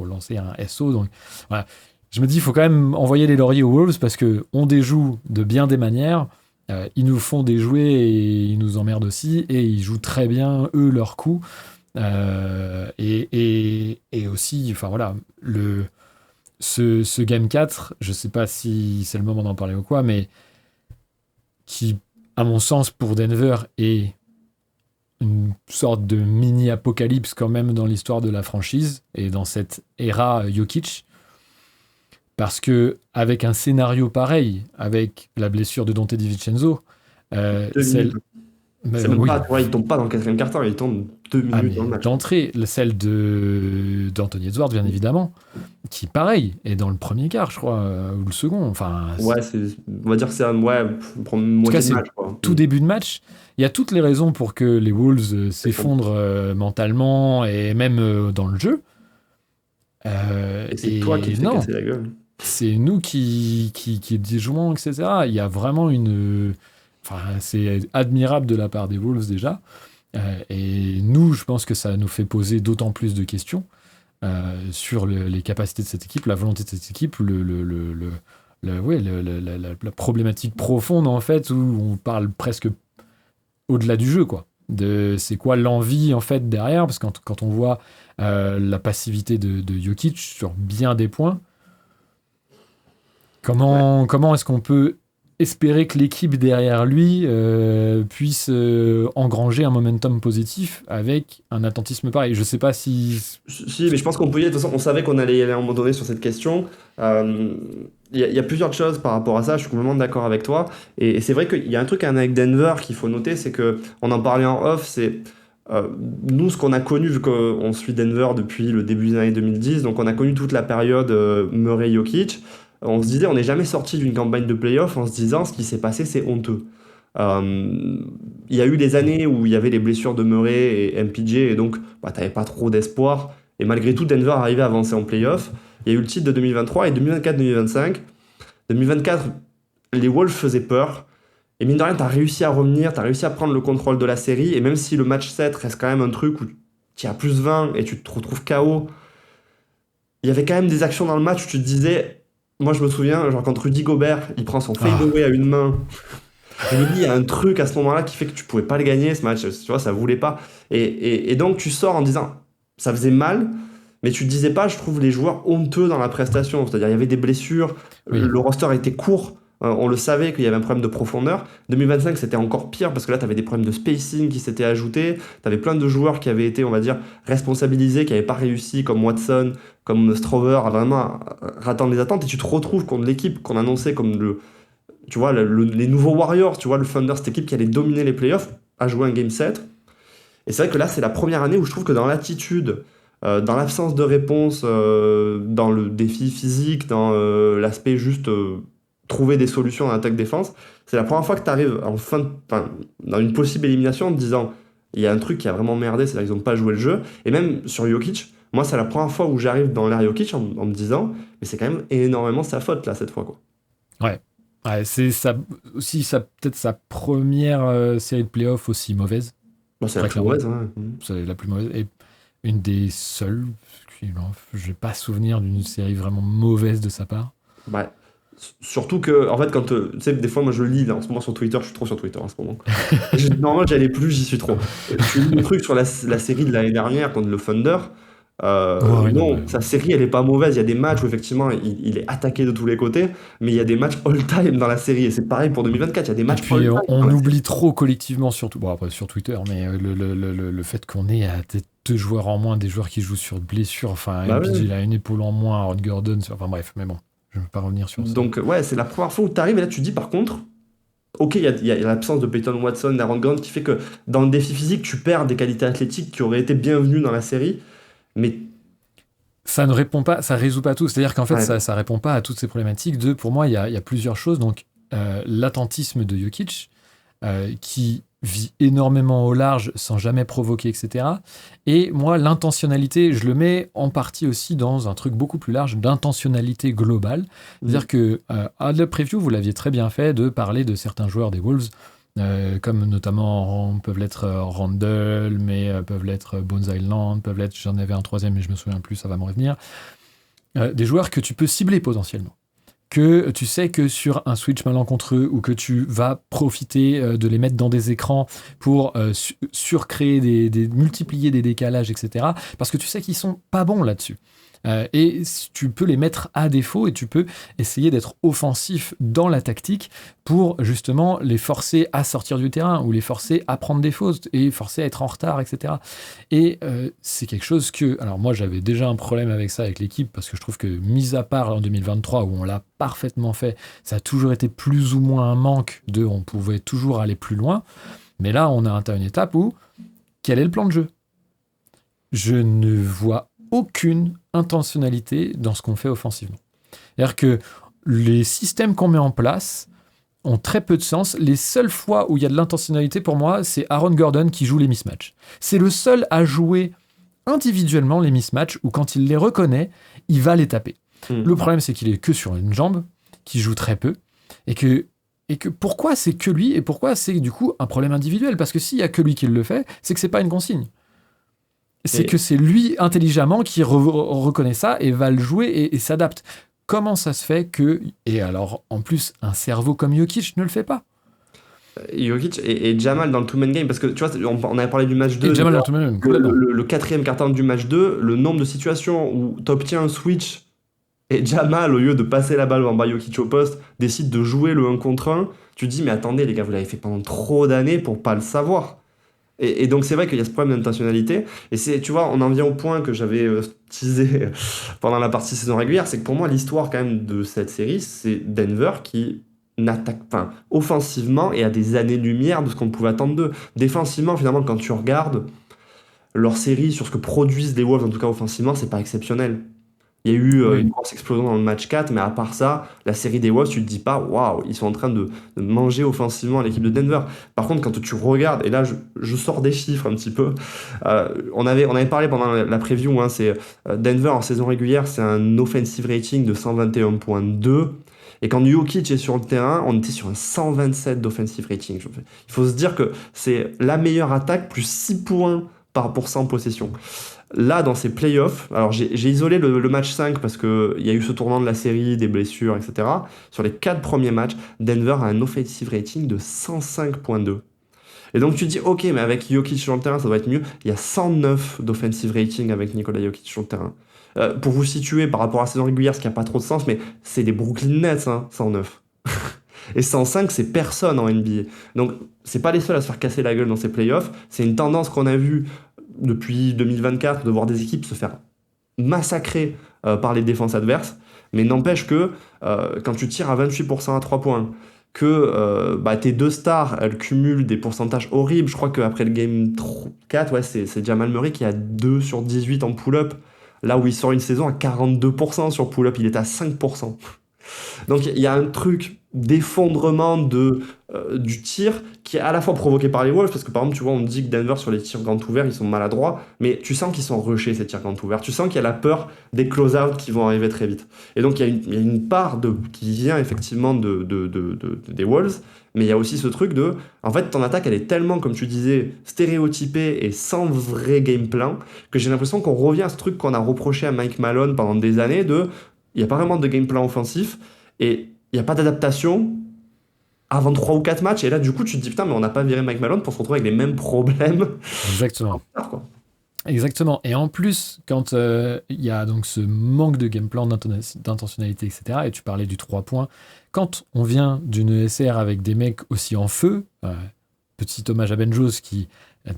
lancer un SO. Donc, voilà. Je me dis, il faut quand même envoyer les lauriers aux Wolves, parce qu'on déjoue de bien des manières. Ils nous font déjouer et ils nous emmerdent aussi, et ils jouent très bien eux leurs coups, et aussi, enfin voilà, ce game 4, je sais pas si c'est le moment d'en parler ou quoi, mais qui, à mon sens, pour Denver, est une sorte de mini-apocalypse quand même dans l'histoire de la franchise et dans cette ère Jokic. Parce que avec un scénario pareil, avec la blessure de Donte DiVincenzo, c'est même pas, il tombe pas dans le 4e quart-temps, il tombe 2 minutes dans le match. D'entrée, celle d'Anthony Edwards, bien évidemment, qui pareil est dans le premier quart, je crois, ou le second. Enfin, ouais, on va dire que c'est pour moitié de match, quoi. Tout début de match. Il y a toutes les raisons pour que les Wolves s'effondrent mentalement et même dans le jeu. Et c'est toi qui te fais casser la gueule. C'est nous qui déjouons, etc. Il y a vraiment c'est admirable de la part des Wolves déjà. Et nous, je pense que ça nous fait poser d'autant plus de questions sur les capacités de cette équipe, la volonté de cette équipe, la problématique profonde, en fait, où on parle presque au-delà du jeu, quoi. C'est quoi l'envie, en fait, derrière, parce que quand on voit la passivité de Jokic sur bien des points, comment est-ce qu'on peut espérer que l'équipe derrière lui puisse engranger un momentum positif avec un attentisme pareil. Je sais pas si... Si, mais je pense qu'on peut y aller. De toute façon, on savait qu'on allait y aller à un moment donné sur cette question. Il y a plusieurs choses par rapport à ça, je suis complètement d'accord avec toi. Et c'est vrai qu'il y a un truc avec Denver qu'il faut noter, c'est qu'on en parlait en off, c'est nous, ce qu'on a connu, vu qu'on suit Denver depuis le début des années 2010, donc on a connu toute la période Murray-Jokic. On se disait, on n'est jamais sorti d'une campagne de playoff en se disant, ce qui s'est passé, c'est honteux. Il y a eu des années où il y avait les blessures de Murray et MPJ, et donc t'avais pas trop d'espoir. Et malgré tout, Denver arrivait à avancer en playoff. Il y a eu le titre de 2023 et 2024-2025. 2024, les Wolves faisaient peur. Et mine de rien, t'as réussi à revenir, t'as réussi à prendre le contrôle de la série. Et même si le match 7 reste quand même un truc où tu as plus 20 et tu te retrouves KO, il y avait quand même des actions dans le match où tu te disais... Moi, je me souviens, genre quand Rudy Gobert, il prend son fadeaway à une main. Je me dis, il y a un truc à ce moment-là qui fait que tu pouvais pas le gagner, ce match. Tu vois, ça voulait pas. Et donc, tu sors en disant, ça faisait mal, mais tu te disais pas, je trouve les joueurs honteux dans la prestation. C'est-à-dire, il y avait des blessures, le roster était court. On le savait qu'il y avait un problème de profondeur. 2025, c'était encore pire parce que là, tu avais des problèmes de spacing qui s'étaient ajoutés. Tu avais plein de joueurs qui avaient été, on va dire, responsabilisés, qui n'avaient pas réussi, comme Watson, comme Strover, à vraiment attendre les attentes. Et tu te retrouves contre l'équipe qu'on annonçait comme les nouveaux Warriors, tu vois, le Thunder, cette équipe qui allait dominer les playoffs, a joué un Game 7. Et c'est vrai que là, c'est la première année où je trouve que dans l'attitude, dans l'absence de réponse, dans le défi physique, dans l'aspect juste... trouver des solutions en attaque-défense, c'est la première fois que tu arrives dans une possible élimination en te disant il y a un truc qui a vraiment merdé, c'est-à-dire qu'ils n'ont pas joué le jeu. Et même sur Jokic, moi c'est la première fois où j'arrive dans l'ère Jokic en me disant mais c'est quand même énormément sa faute là cette fois, quoi. Ouais, c'est ça aussi, peut-être sa première série de playoffs aussi mauvaise. Bon, c'est la plus mauvaise, hein. C'est la plus mauvaise et une des seules. Je n'ai pas souvenir d'une série vraiment mauvaise de sa part. Ouais. Surtout que, en fait, quand tu sais, des fois, moi je lis là, en ce moment sur Twitter, je suis trop sur Twitter en ce moment. Normalement, j'allais plus, j'y suis trop. Je lis le truc sur la série de l'année dernière contre le Thunder. Sa série, elle est pas mauvaise. Il y a des matchs où effectivement, il est attaqué de tous les côtés, mais il y a des matchs all-time dans la série. Et c'est pareil pour 2024. Il y a des matchs all-time. On oublie trop collectivement, surtout, après sur Twitter, mais le fait qu'on ait deux joueurs en moins, des joueurs qui jouent sur blessure. Enfin, MPJ, il a une épaule en moins, Aaron Gordon. Enfin bref, mais bon. Je ne veux pas revenir sur ça. Donc, ouais, c'est la première fois où tu arrives et là, tu dis par contre, ok, il y a l'absence de Peyton Watson, d'Aaron Gordon qui fait que dans le défi physique, tu perds des qualités athlétiques qui auraient été bienvenues dans la série, mais. Ça ne répond pas, ça résout pas tout. C'est-à-dire qu'en fait, ça répond pas à toutes ces problématiques. Pour moi, il y a plusieurs choses. Donc, l'attentisme de Jokic, qui vit énormément au large sans jamais provoquer, etc. Et moi, l'intentionnalité, je le mets en partie aussi dans un truc beaucoup plus large d'intentionnalité globale. C'est-à-dire que à la preview, vous l'aviez très bien fait de parler de certains joueurs des Wolves, comme notamment peuvent l'être Randle, mais peuvent l'être Bones Island, peuvent l'être, j'en avais un troisième, mais je me souviens plus, ça va me revenir. Des joueurs que tu peux cibler potentiellement. Que tu sais que sur un switch malencontreux ou que tu vas profiter de les mettre dans des écrans pour surcréer multiplier des décalages, etc. Parce que tu sais qu'ils sont pas bons là-dessus. Et tu peux les mettre à défaut et tu peux essayer d'être offensif dans la tactique pour justement les forcer à sortir du terrain ou les forcer à prendre des fautes et forcer à être en retard, etc. Et c'est quelque chose que... Alors moi, j'avais déjà un problème avec ça avec l'équipe parce que je trouve que, mis à part en 2023 où on l'a parfaitement fait, ça a toujours été plus ou moins un manque on pouvait toujours aller plus loin. Mais là, on a atteint une étape où quel est le plan de jeu ? Je ne vois aucune intentionnalité dans ce qu'on fait offensivement. C'est-à-dire que les systèmes qu'on met en place ont très peu de sens. Les seules fois où il y a de l'intentionnalité pour moi, c'est Aaron Gordon qui joue les mismatchs. C'est le seul à jouer individuellement les mismatchs où quand il les reconnaît, il va les taper. Le problème, c'est qu'il est que sur une jambe, qu'il joue très peu, et que pourquoi c'est que lui, et pourquoi c'est du coup un problème individuel? Parce que s'il y a que lui qui le fait, c'est que c'est pas une consigne. C'est que c'est lui, intelligemment, qui reconnaît ça et va le jouer et s'adapte. Comment ça se fait que... Et alors, en plus, un cerveau comme Jokic ne le fait pas. Jokic et Jamal dans le two-man game, parce que tu vois, on avait parlé du match 2. Et Jamal dans le two-man game, le quatrième quart-temps du match 2, le nombre de situations où tu obtiens un switch et Jamal, au lieu de passer la balle en bas Jokic au poste, décide de jouer le 1 contre 1, tu te dis, mais attendez les gars, vous l'avez fait pendant trop d'années pour pas le savoir. Et donc c'est vrai qu'il y a ce problème d'intentionnalité, et c'est, tu vois, on en vient au point que j'avais teasé pendant la partie saison régulière, c'est que pour moi l'histoire quand même de cette série, c'est Denver qui n'attaque pas offensivement et à des années-lumière de ce qu'on pouvait attendre d'eux. Défensivement, finalement, quand tu regardes leur série sur ce que produisent les Wolves, en tout cas offensivement, c'est pas exceptionnel. Il y a eu une grosse explosion dans le match 4, mais à part ça, la série des Wolves, tu te dis pas, waouh, ils sont en train de manger offensivement l'équipe de Denver. Par contre, quand tu regardes, et là je sors des chiffres un petit peu, on avait parlé pendant la preview, hein, c'est Denver en saison régulière, c'est un offensive rating de 121.2. Et quand Jokic est sur le terrain, on était sur un 127 d'offensive rating. Il faut se dire que c'est la meilleure attaque, plus 6 points par % possession. Là, dans ces playoffs, alors j'ai isolé le match 5 parce qu'il y a eu ce tournant de la série, des blessures, etc. Sur les 4 premiers matchs, Denver a un offensive rating de 105.2. Et donc tu te dis, ok, mais avec Jokic sur le terrain, ça doit être mieux. Il y a 109 d'offensive rating avec Nikola Jokic sur le terrain. Pour vous situer par rapport à la saison régulière, ce qui n'a pas trop de sens, mais c'est les Brooklyn Nets, hein, 109. Et 105, c'est personne en NBA. Donc, c'est pas les seuls à se faire casser la gueule dans ces playoffs. C'est une tendance qu'on a vue depuis 2024, de voir des équipes se faire massacrer par les défenses adverses. Mais n'empêche que quand tu tires à 28% à 3 points, que tes deux stars, elles cumulent des pourcentages horribles. Je crois qu'après le game 4, ouais, c'est Jamal Murray qui a 2 sur 18 en pull-up. Là où il sort une saison à 42% sur pull-up, il est à 5%. Donc il y a un truc d'effondrement du tir qui est à la fois provoqué par les Wolves, parce que par exemple, tu vois, on dit que Denver sur les tirs grands ouverts, ils sont maladroits, mais tu sens qu'ils sont rushés ces tirs grands ouverts. Tu sens qu'il y a la peur des close-out qui vont arriver très vite. Et donc il y a une part qui vient effectivement des Wolves, mais il y a aussi ce truc de, en fait, ton attaque, elle est tellement, comme tu disais, stéréotypée et sans vrai game plan, que j'ai l'impression qu'on revient à ce truc qu'on a reproché à Mike Malone pendant des années de, il n'y a pas vraiment de game plan offensif, et il n'y a pas d'adaptation avant 3 ou 4 matchs, et là, du coup, tu te dis, putain, mais on n'a pas viré Mike Malone pour se retrouver avec les mêmes problèmes. Exactement. Exactement. Et en plus, quand il y a donc ce manque de game plan, d'intentionnalité, etc., et tu parlais du 3 points, quand on vient d'une ESR avec des mecs aussi en feu, petit hommage à Ben Jones qui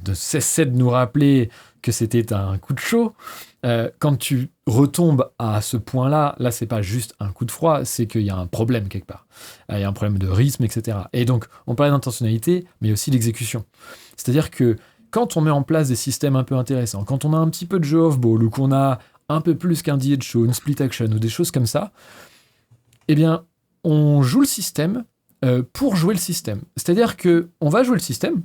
ne cessait de nous rappeler que c'était un coup de chaud, quand tu retombes à ce point-là, là, c'est pas juste un coup de froid, c'est qu'il y a un problème quelque part. Il y a un problème de rythme, etc. Et donc, on parlait d'intentionnalité, mais aussi d'exécution. C'est-à-dire que quand on met en place des systèmes un peu intéressants, quand on a un petit peu de jeu off-ball, ou qu'on a un peu plus qu'un DH show, une split action, ou des choses comme ça, eh bien, on joue le système pour jouer le système. C'est-à-dire qu'on va jouer le système,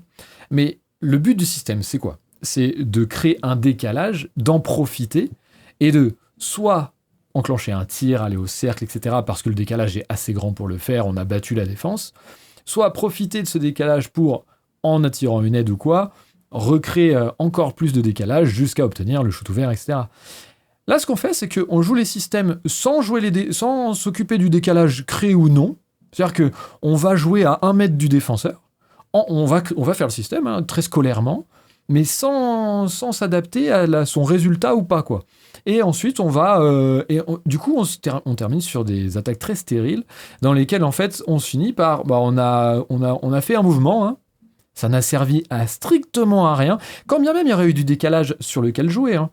mais le but du système, c'est quoi ? C'est de créer un décalage, d'en profiter, et de soit enclencher un tir, aller au cercle, etc., parce que le décalage est assez grand pour le faire, on a battu la défense, soit profiter de ce décalage pour, en attirant une aide ou quoi, recréer encore plus de décalage jusqu'à obtenir le shoot ouvert, etc. Là, ce qu'on fait, c'est qu'on joue les systèmes sans s'occuper du décalage créé ou non. C'est-à-dire qu'on va jouer à 1 mètre du défenseur, on va faire le système, hein, très scolairement, mais sans s'adapter à son résultat ou pas, quoi. Et ensuite, du coup, on termine sur des attaques très stériles, dans lesquelles, en fait, on se finit par... on a fait un mouvement, hein, ça n'a servi à strictement à rien, quand bien même il y aurait eu du décalage sur lequel jouer, hein.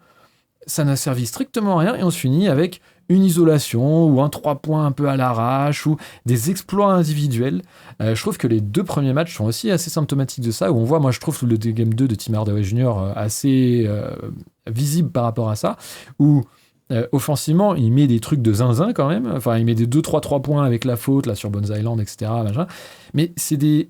Ça n'a servi strictement à rien, et on se finit avec une isolation, ou un 3 points un peu à l'arrache, ou des exploits individuels. Je trouve que les 2 premiers matchs sont aussi assez symptomatiques de ça, où on voit, moi je trouve le Game 2 de Tim Hardaway Jr. Assez visible par rapport à ça, où offensivement, il met des trucs de zinzin quand même, enfin il met des 2-3 points avec la faute, là sur Bones Island, etc. Machin. Mais c'est des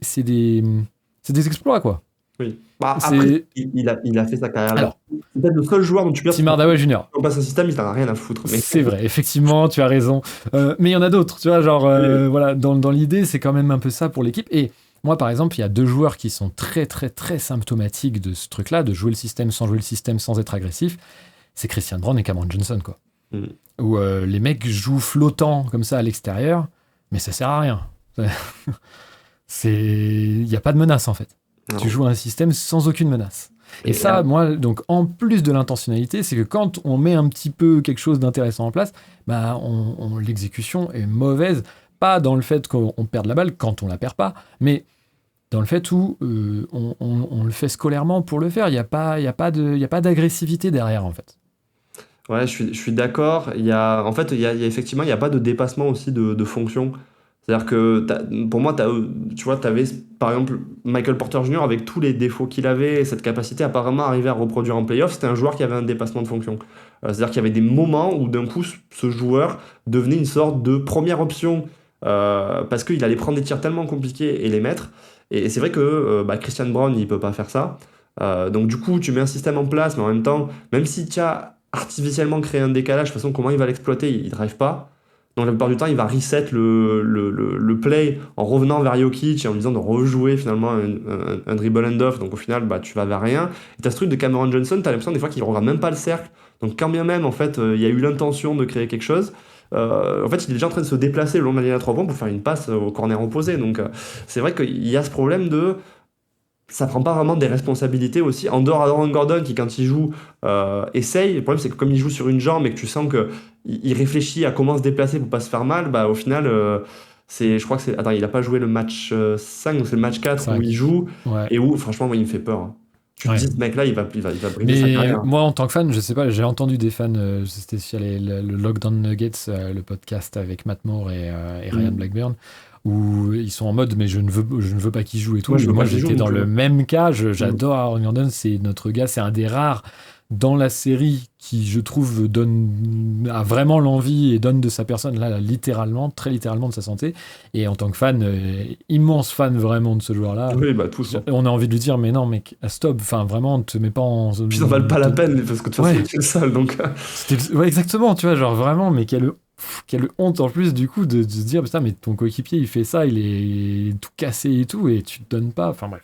exploits, quoi. Oui. Bah, C'est- après, il a fait sa carrière là. Alors, C'est peut-être le seul joueur dont tu peux Tim Hardaway Jr. on passe un système, il t'en a rien à foutre. Mais C'est vrai, effectivement, tu as raison. Mais il y en a d'autres, tu vois, genre, voilà, dans l'idée, c'est quand même un peu ça pour l'équipe. Et moi, par exemple, il y a 2 joueurs qui sont très, très, très symptomatiques de ce truc-là, de jouer le système sans jouer le système, sans être agressif. C'est Christian Brown et Cameron Johnson, quoi. Mm. Où les mecs jouent flottant comme ça à l'extérieur, mais ça sert à rien. Il n'y a pas de menace, en fait. Non. Tu joues un système sans aucune menace. Et ça, moi, donc, en plus de l'intentionnalité, c'est que quand on met un petit peu quelque chose d'intéressant en place, bah, l'exécution est mauvaise. Pas dans le fait qu'on perde la balle quand on la perd pas, mais dans le fait où on le fait scolairement pour le faire. Il n'y a pas d'agressivité derrière, en fait. Ouais, je suis d'accord. En fait, effectivement, il n'y a pas de dépassement aussi de fonction. C'est-à-dire que pour moi, tu vois, tu avais par exemple Michael Porter Jr. avec tous les défauts qu'il avait, et cette capacité à apparemment arriver à reproduire en playoff, c'était un joueur qui avait un dépassement de fonction. C'est-à-dire qu'il y avait des moments où d'un coup, ce joueur devenait une sorte de première option parce qu'il allait prendre des tirs tellement compliqués et les mettre. Et c'est vrai que Christian Brown, il peut pas faire ça. Donc du coup, tu mets un système en place, mais en même temps, même si tu as artificiellement créé un décalage, de toute façon, comment il va l'exploiter, il drive pas. Donc la plupart du temps, il va reset le play en revenant vers Jokic et en lui disant de rejouer finalement un dribble end-off. Donc au final, tu vas vers rien. Et tu as ce truc de Cameron Johnson, tu as l'impression des fois qu'il ne regarde même pas le cercle. Donc quand bien même, en fait, il y a eu l'intention de créer quelque chose, en fait, il est déjà en train de se déplacer le long de la ligne à 3 points pour faire une passe au corner opposé. Donc c'est vrai qu'il y a ce problème de... Ça prend pas vraiment des responsabilités aussi. En dehors d'Aaron Gordon, qui quand il joue, essaye. Le problème, c'est que comme il joue sur une jambe et que tu sens qu'il réfléchit à comment se déplacer pour pas se faire mal, au final, je crois que c'est. Attends, il a pas joué le match 5, donc c'est le match 4 où 5. il joue Ouais. et où, franchement, moi, il me fait peur. Hein. Tu te Ouais. dis, ce mec-là, il va briser sa Mais carrière. moi, en tant que fan, je sais pas, j'ai entendu des fans, c'était sur le Lockdown Nuggets, le podcast avec Matt Moore et Ryan Blackburn, où ils sont en mode, mais je ne veux pas qu'il joue et tout. Ouais, je veux Moi, pas qu'il j'étais joue, dans tu le vois. même cas. J'adore Aaron Gordon, c'est notre gars, c'est un des rares dans la série qui, je trouve, a vraiment l'envie et donne de sa personne, là, littéralement, très littéralement de sa santé. Et en tant que fan, immense fan vraiment de ce joueur-là, Oui, tous. on a envie de lui dire, mais non, mec, stop, enfin, vraiment, ne te mets pas en. Puis ça en valent pas la peine, parce que de toute façon, Ouais. tu es le seul. Donc... Ouais, exactement, tu vois, genre vraiment, mais quelle honte en plus, du coup, de se dire, putain, mais ton coéquipier, il fait ça, il est tout cassé et tout, et tu te donnes pas, enfin bref.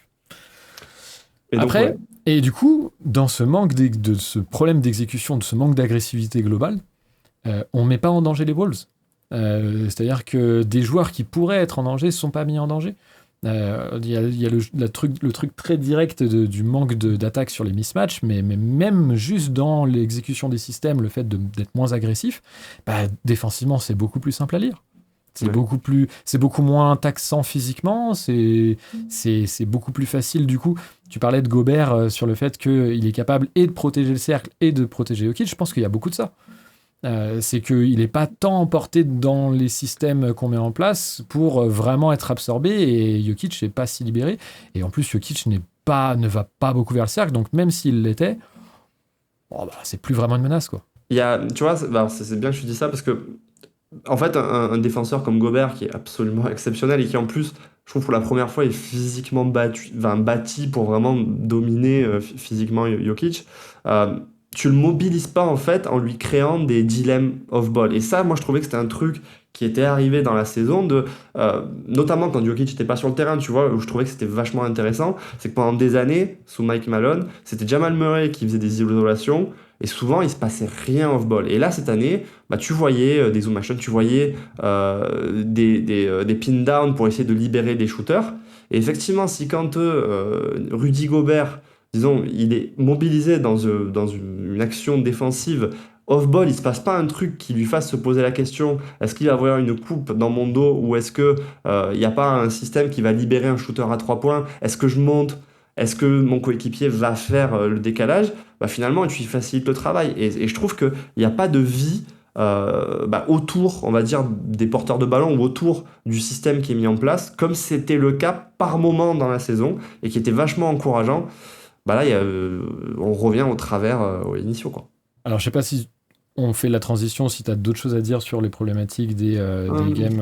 Et donc, Après, ouais. et du coup, dans ce manque de ce problème d'exécution, de ce manque d'agressivité globale, on met pas en danger les Wolves. C'est-à-dire que des joueurs qui pourraient être en danger ne sont pas mis en danger. Il y a le truc très direct du manque d'attaque sur les mismatchs, mais même juste dans l'exécution des systèmes, le fait d'être moins agressif, défensivement, c'est beaucoup plus simple à lire. C'est Ouais. c'est beaucoup moins taxant physiquement, c'est beaucoup plus facile du coup. Tu parlais de Gobert sur le fait qu'il est capable et de protéger le cercle et de protéger Jokic. Je pense qu'il y a beaucoup de ça. C'est qu'il n'est pas tant emporté dans les systèmes qu'on met en place pour vraiment être absorbé, et Jokic n'est pas si libéré. Et en plus, Jokic ne va pas beaucoup vers le cercle, donc même s'il l'était, c'est plus vraiment une menace, quoi. Tu vois, c'est bien que tu dis ça parce que en fait, un défenseur comme Gobert qui est absolument exceptionnel et qui en plus, je trouve pour la première fois est physiquement bâti pour vraiment dominer physiquement Jokic, tu le mobilises pas en fait en lui créant des dilemmes off-ball. Et ça, moi je trouvais que c'était un truc qui était arrivé dans la saison, notamment quand Jokic n'était pas sur le terrain, tu vois, où je trouvais que c'était vachement intéressant, c'est que pendant des années, sous Mike Malone, c'était Jamal Murray qui faisait des isolations, et souvent il se passait rien off-ball. Et là, cette année, tu voyais des zoom actions, tu voyais des pin-down pour essayer de libérer des shooters. Et effectivement, si quand Rudy Gobert, disons, il est mobilisé dans une action défensive, off-ball, il se passe pas un truc qui lui fasse se poser la question, est-ce qu'il va avoir une coupe dans mon dos, ou est-ce que il n'y a pas un système qui va libérer un shooter à 3 points, est-ce que je monte, est-ce que mon coéquipier va faire le décalage, finalement tu lui facilites le travail, et je trouve qu'il n'y a pas de vie autour, on va dire, des porteurs de ballon ou autour du système qui est mis en place, comme c'était le cas par moment dans la saison, et qui était vachement encourageant. Là, on revient au travers aux initiaux, quoi. Alors, je sais pas si on fait la transition, si tu as d'autres choses à dire sur les problématiques des games.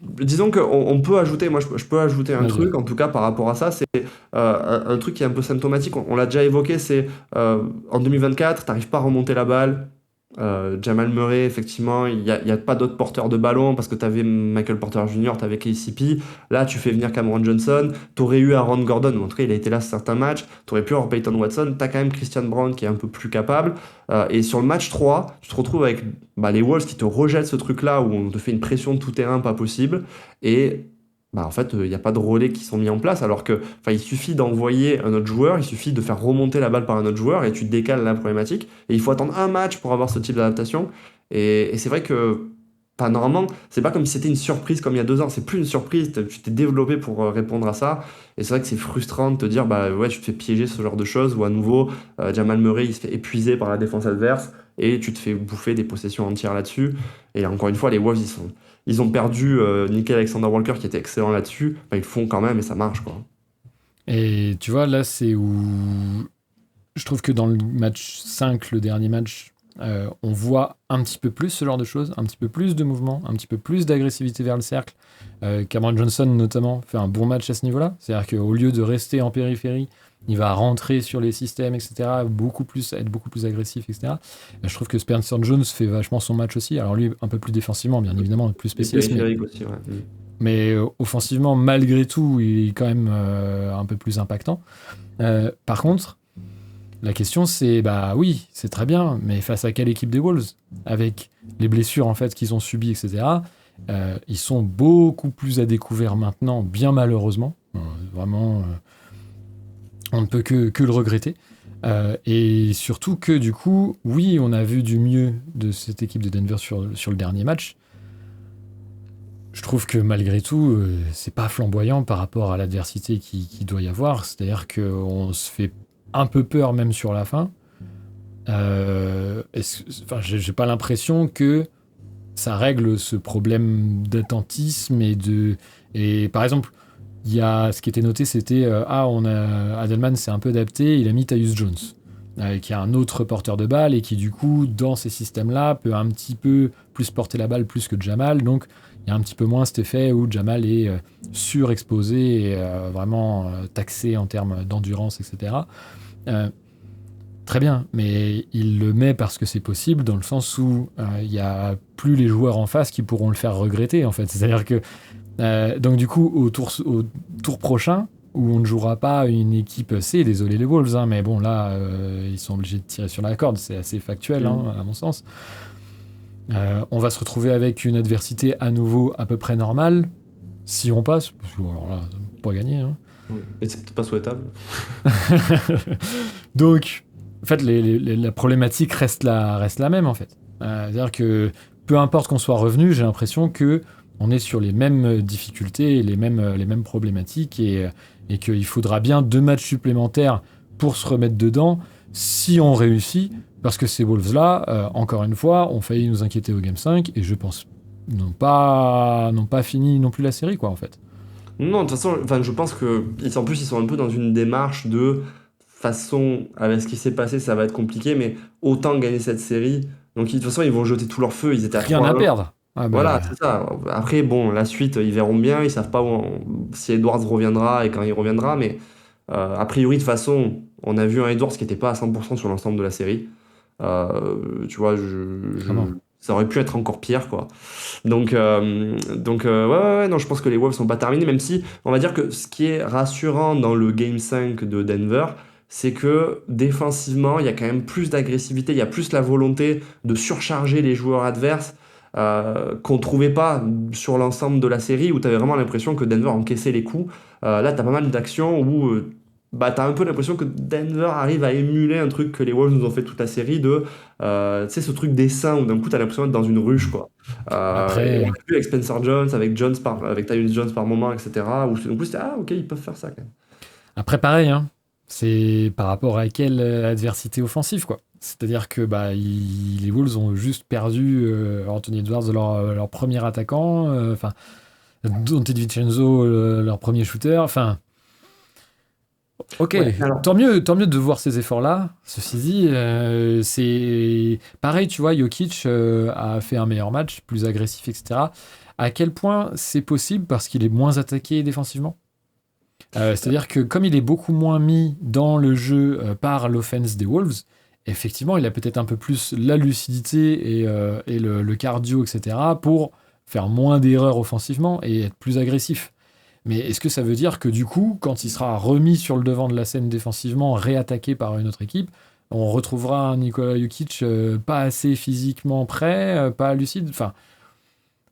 Disons qu'on peut ajouter, moi je peux ajouter un Vas-y. truc, en tout cas par rapport à ça, c'est un truc qui est un peu symptomatique, on l'a déjà évoqué, c'est en 2024, t'arrives pas à remonter la balle. Jamal Murray, effectivement, il y a pas d'autres porteurs de ballon parce que t'avais Michael Porter Jr., t'avais KCP. Là, tu fais venir Cameron Johnson, t'aurais eu Aaron Gordon, ou en tout cas, il a été là sur certains matchs, t'aurais pu avoir Peyton Watson, t'as quand même Christian Brown qui est un peu plus capable. Et sur le match 3, tu te retrouves avec les Wolves qui te rejettent ce truc-là où on te fait une pression de tout terrain pas possible. Et en fait, il n'y a pas de relais qui sont mis en place, alors que il suffit d'envoyer un autre joueur, il suffit de faire remonter la balle par un autre joueur et tu décales la problématique. Et il faut attendre un match pour avoir ce type d'adaptation. Et c'est vrai que normalement, c'est pas comme si c'était une surprise comme il y a 2 ans, c'est plus une surprise, tu t'es développé pour répondre à ça. Et c'est vrai que c'est frustrant de te dire, ouais, tu te fais piéger ce genre de choses, ou à nouveau, Jamal Murray, il se fait épuiser par la défense adverse, et tu te fais bouffer des possessions entières là-dessus. Et encore une fois, les Wolves, ils ont perdu Nickel Alexander-Walker qui était excellent là-dessus. Ils le font quand même et ça marche, quoi. Et tu vois, là, c'est où je trouve que dans le match 5, le dernier match, on voit un petit peu plus ce genre de choses, un petit peu plus de mouvement, un petit peu plus d'agressivité vers le cercle. Cameron Johnson, notamment, fait un bon match à ce niveau-là. C'est-à-dire qu'au lieu de rester en périphérie, il va rentrer sur les systèmes, etc., être beaucoup plus agressif, etc. Je trouve que Spencer Jones fait vachement son match aussi. Alors lui, un peu plus défensivement, bien évidemment, plus spécialiste. Périphérique aussi, ouais. Mais offensivement, malgré tout, il est quand même un peu plus impactant. Par contre, la question c'est, oui, c'est très bien, mais face à quelle équipe des Wolves? Avec les blessures en fait qu'ils ont subies, etc., ils sont beaucoup plus à découvert maintenant, bien malheureusement. Vraiment, on ne peut que le regretter. Et surtout que du coup, oui, on a vu du mieux de cette équipe de Denver sur le dernier match. Je trouve que malgré tout, c'est pas flamboyant par rapport à l'adversité qui doit y avoir. C'est-à-dire qu'on se fait un peu peur même sur la fin. J'ai pas l'impression que ça règle ce problème d'attentisme et par exemple, il y a ce qui était noté, c'était Adelman s'est un peu adapté, il a mis Tyus Jones, qui est un autre porteur de balle et qui du coup dans ces systèmes-là peut un petit peu plus porter la balle plus que Jamal, donc il y a un petit peu moins cet effet où Jamal est surexposé et vraiment taxé en termes d'endurance, etc. Très bien, mais il le met parce que c'est possible, dans le sens où il n'y a plus les joueurs en face qui pourront le faire regretter, en fait. C'est-à-dire que, donc du coup, au tour prochain, où on ne jouera pas une équipe C, désolé les Wolves, hein, mais bon, là, ils sont obligés de tirer sur la corde, c'est assez factuel, à mon sens. On va se retrouver avec une adversité à nouveau à peu près normale, si on passe, parce que alors là, pas gagner. Hein. Et c'est peut-être pas souhaitable. Donc, en fait, la problématique reste la même, en fait. C'est-à-dire que peu importe qu'on soit revenu, j'ai l'impression que on est sur les mêmes difficultés, les mêmes problématiques, et qu'il faudra bien 2 matchs supplémentaires pour se remettre dedans, si on réussit, parce que ces Wolves-là, encore une fois, ont failli nous inquiéter au Game 5, et je pense n'ont pas fini non plus la série, quoi, en fait. Non, de toute façon, je pense que en plus ils sont un peu dans une démarche de façon avec ce qui s'est passé, ça va être compliqué, mais autant gagner cette série. Donc de toute façon, ils vont jeter tout leur feu. Ils étaient à Rien à 3-1. perdre. Voilà, c'est ça. Après, bon, la suite, ils verront bien. Ils savent pas si Edwards reviendra et quand il reviendra, mais a priori, de toute façon, on a vu un Edwards qui n'était pas à 100% sur l'ensemble de la série. Tu vois, ça aurait pu être encore pire, quoi. Donc, ouais, non, je pense que les Wolves sont pas terminés, même si on va dire que ce qui est rassurant dans le Game 5 de Denver, c'est que défensivement, il y a quand même plus d'agressivité, il y a plus la volonté de surcharger les joueurs adverses qu'on trouvait pas sur l'ensemble de la série, où tu avais vraiment l'impression que Denver encaissait les coups. Là, tu as pas mal d'actions où tu as un peu l'impression que Denver arrive à émuler un truc que les Wolves nous ont fait toute la série de tu sais, ce truc dessin où d'un coup tu as l'impression d'être dans une ruche, quoi. Après, et on l'a vu avec Spencer Jones, avec Tyus Jones par moment, etc. Où d'un coup c'était ok, ils peuvent faire ça quand même. Après, pareil, hein, c'est par rapport à quelle adversité offensive, quoi. C'est-à-dire que les Wolves ont juste perdu Anthony Edwards, leur premier attaquant, Dante DiVincenzo, leur premier shooter, enfin... Ok, Ouais, alors- tant mieux de voir ces efforts-là. Ceci dit, c'est pareil, tu vois, Jokic a fait un meilleur match, plus agressif, etc. à quel point c'est possible parce qu'il est moins attaqué défensivement. C'est-à-dire que comme il est beaucoup moins mis dans le jeu par l'offense des Wolves, effectivement, il a peut-être un peu plus la lucidité et le cardio, etc., pour faire moins d'erreurs offensivement et être plus agressif. Mais est-ce que ça veut dire que du coup, quand il sera remis sur le devant de la scène défensivement, réattaqué par une autre équipe, on retrouvera un Nikola Jokic pas assez physiquement prêt, pas lucide? Enfin,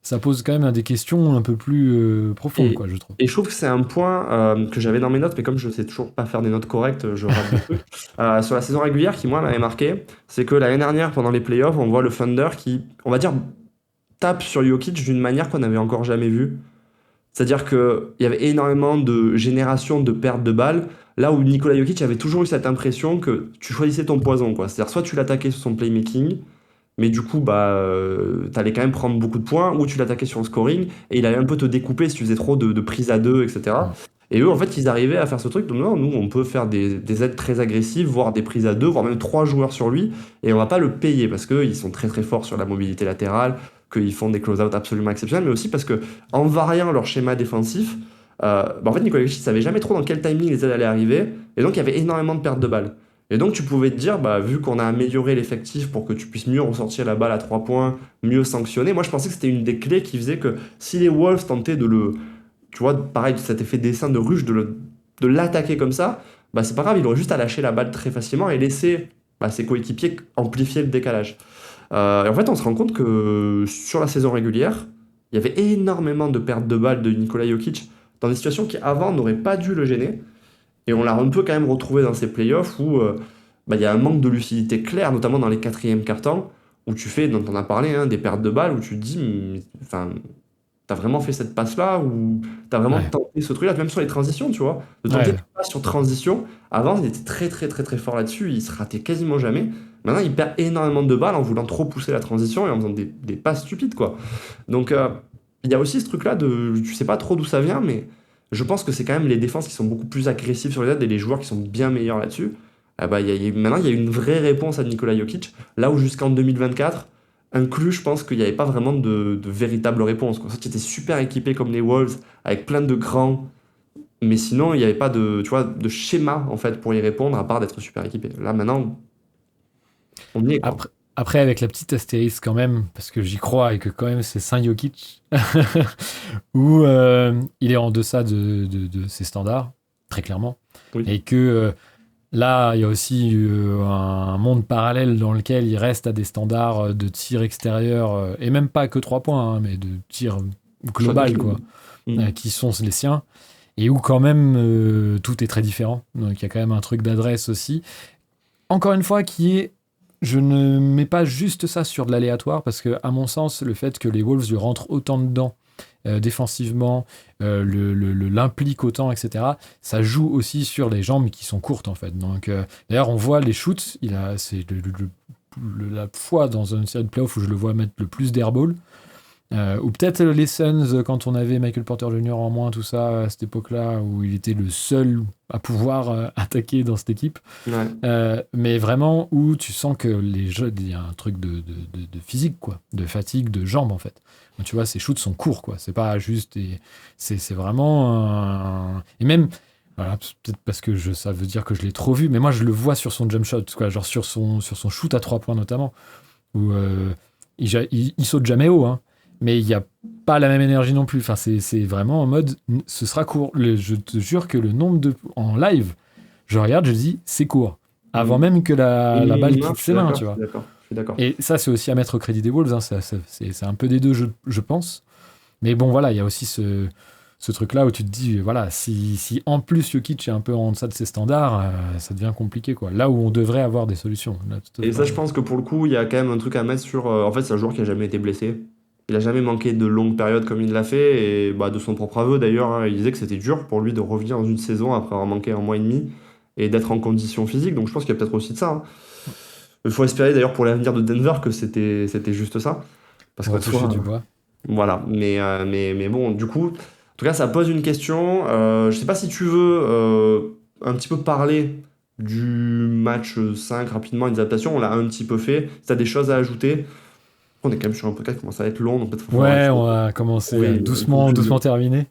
ça pose quand même des questions un peu plus profondes, quoi, je trouve. Et je trouve que c'est un point que j'avais dans mes notes, mais comme je sais toujours pas faire des notes correctes, je rate des trucs. Sur la saison régulière, qui moi m'avait marqué, c'est que l'année dernière, pendant les playoffs, on voit le Thunder qui, on va dire, tape sur Jokic d'une manière qu'on n'avait encore jamais vue. C'est-à-dire qu'il y avait énormément de générations de pertes de balles, là où Nikola Jokic avait toujours eu cette impression que tu choisissais ton poison, quoi. C'est-à-dire soit tu l'attaquais sur son playmaking, mais du coup, t'allais quand même prendre beaucoup de points, ou tu l'attaquais sur le scoring, et il allait un peu te découper si tu faisais trop de prises à deux, etc. Et eux, en fait, ils arrivaient à faire ce truc, donc non, nous, on peut faire des aides très agressives, voire des prises à deux, voire même 3 joueurs sur lui, et on va pas le payer, parce qu'ils sont très très forts sur la mobilité latérale, qu'ils font des close-out absolument exceptionnels, mais aussi parce que en variant leur schéma défensif, en fait, Nikola Jokic ne savait jamais trop dans quel timing les aides allaient arriver, et donc il y avait énormément de pertes de balles. Et donc tu pouvais te dire, vu qu'on a amélioré l'effectif pour que tu puisses mieux ressortir la balle à 3 points, mieux sanctionner, moi je pensais que c'était une des clés qui faisait que si les Wolves tentaient de le... Tu vois, pareil, cet effet dessin de ruche, de l'attaquer comme ça, c'est pas grave, il aurait juste à lâcher la balle très facilement et laisser ses coéquipiers amplifier le décalage. Et en fait, on se rend compte que sur la saison régulière, il y avait énormément de pertes de balles de Nikola Jokic dans des situations qui avant n'auraient pas dû le gêner. Et on l'a un peu quand même retrouvé dans ces playoffs où il y a un manque de lucidité clair, notamment dans les quatrièmes quart-temps, où tu fais, dont on a parlé, des pertes de balles, où tu te dis, enfin, t'as vraiment fait cette passe-là, ou t'as vraiment tenté ce truc-là, même sur les transitions, tu vois. De tenter des passes sur transition, avant, il était très très très très fort là-dessus, il se ratait quasiment jamais. Maintenant, il perd énormément de balles en voulant trop pousser la transition et en faisant des passes stupides, quoi. Donc, il y a aussi ce truc-là de, tu sais pas trop d'où ça vient, mais je pense que c'est quand même les défenses qui sont beaucoup plus agressives sur les aides et les joueurs qui sont bien meilleurs là-dessus. Maintenant, il y a une vraie réponse à Nikola Jokic, là où jusqu'en 2024, inclus, je pense qu'il n'y avait pas vraiment de véritable réponse, quoi. Ça, tu étais super équipé comme les Wolves, avec plein de grands, mais sinon, il n'y avait pas de, tu vois, de schéma en fait, pour y répondre, à part d'être super équipé. Là, maintenant, on y est, quoi. Après, avec la petite astérisque quand même, parce que j'y crois et que quand même c'est Saint Jokic, où il est en deçà de ses standards, très clairement. Oui. Et que là, il y a aussi un monde parallèle dans lequel il reste à des standards de tir extérieur, et même pas que 3 points, hein, mais de tir global, quoi, qui sont les siens, et où quand même tout est très différent. Donc il y a quand même un truc d'adresse aussi. Encore une fois, je ne mets pas juste ça sur de l'aléatoire, parce que, à mon sens, le fait que les Wolves lui rentrent autant dedans, défensivement, l'impliquent autant, etc., ça joue aussi sur les jambes qui sont courtes, en fait. Donc, d'ailleurs, on voit les shoots, c'est la fois dans une série de playoffs où je le vois mettre le plus d'airball. Ou peut-être les Suns, quand on avait Michael Porter Jr. en moins, tout ça, à cette époque-là, où il était le seul à pouvoir attaquer dans cette équipe. Ouais. Mais vraiment, où tu sens que il y a un truc de physique, quoi, de fatigue, de jambes, en fait. Donc, tu vois, ces shoots sont courts, quoi. C'est pas juste... C'est vraiment... Et même... Voilà, peut-être parce que ça veut dire que je l'ai trop vu, mais moi, je le vois sur son jump shot, quoi, genre sur son shoot à 3 points, notamment, où il saute jamais haut, hein. Mais il n'y a pas la même énergie non plus. Enfin, c'est vraiment en mode, ce sera court. Je te jure que le nombre en live, je regarde, je dis, c'est court. Avant même que la balle quitte ses mains, tu vois. Je suis d'accord. Et ça, c'est aussi à mettre au crédit des Wolves. Hein. C'est un peu des deux, je pense. Mais bon, voilà, il y a aussi ce truc-là où tu te dis, voilà, si en plus Jokic est un peu en deçà de ses standards, ça devient compliqué, quoi. Là où on devrait avoir des solutions. Là, Et ça, je pense que pour le coup, il y a quand même un truc à mettre sur... en fait, c'est un joueur qui n'a jamais été blessé. Il n'a jamais manqué de longues périodes comme il l'a fait, et de son propre aveu d'ailleurs, hein, il disait que c'était dur pour lui de revenir dans une saison après avoir manqué 1 mois et demi et d'être en condition physique, donc je pense qu'il y a peut-être aussi de ça. Hein. Il faut espérer d'ailleurs pour l'avenir de Denver que c'était juste ça. Parce on va que toucher du bois. Voilà, mais bon, du coup, en tout cas, ça pose une question. Je sais pas si tu veux un petit peu parler du match 5 rapidement, une adaptation, on l'a un petit peu fait. Si tu as des choses à ajouter. On est quand même sur un podcast qui commence à être long, donc peut-être faut Ouais, faire on va commencer Oui, doucement, je- doucement terminer.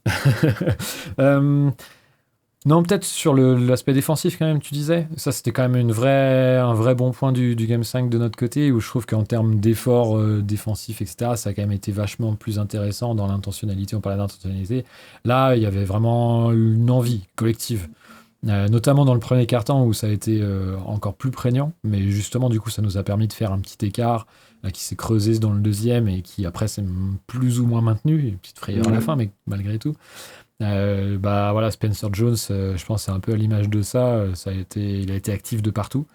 Non, peut-être sur l'aspect défensif quand même, tu disais. Ça, c'était quand même un vrai bon point du Game 5 de notre côté, où je trouve qu'en termes d'efforts défensifs, etc., ça a quand même été vachement plus intéressant dans l'intentionnalité. On parlait d'intentionnalité. Là, il y avait vraiment une envie collective. Notamment dans le premier quart-temps où ça a été encore plus prégnant, mais justement du coup ça nous a permis de faire un petit écart qui s'est creusé dans le deuxième et qui après s'est plus ou moins maintenu, une petite frayeur à la Ouais. fin, mais malgré tout. Bah voilà, Spencer Jones, je pense c'est un peu à l'image de ça, il a été actif de partout.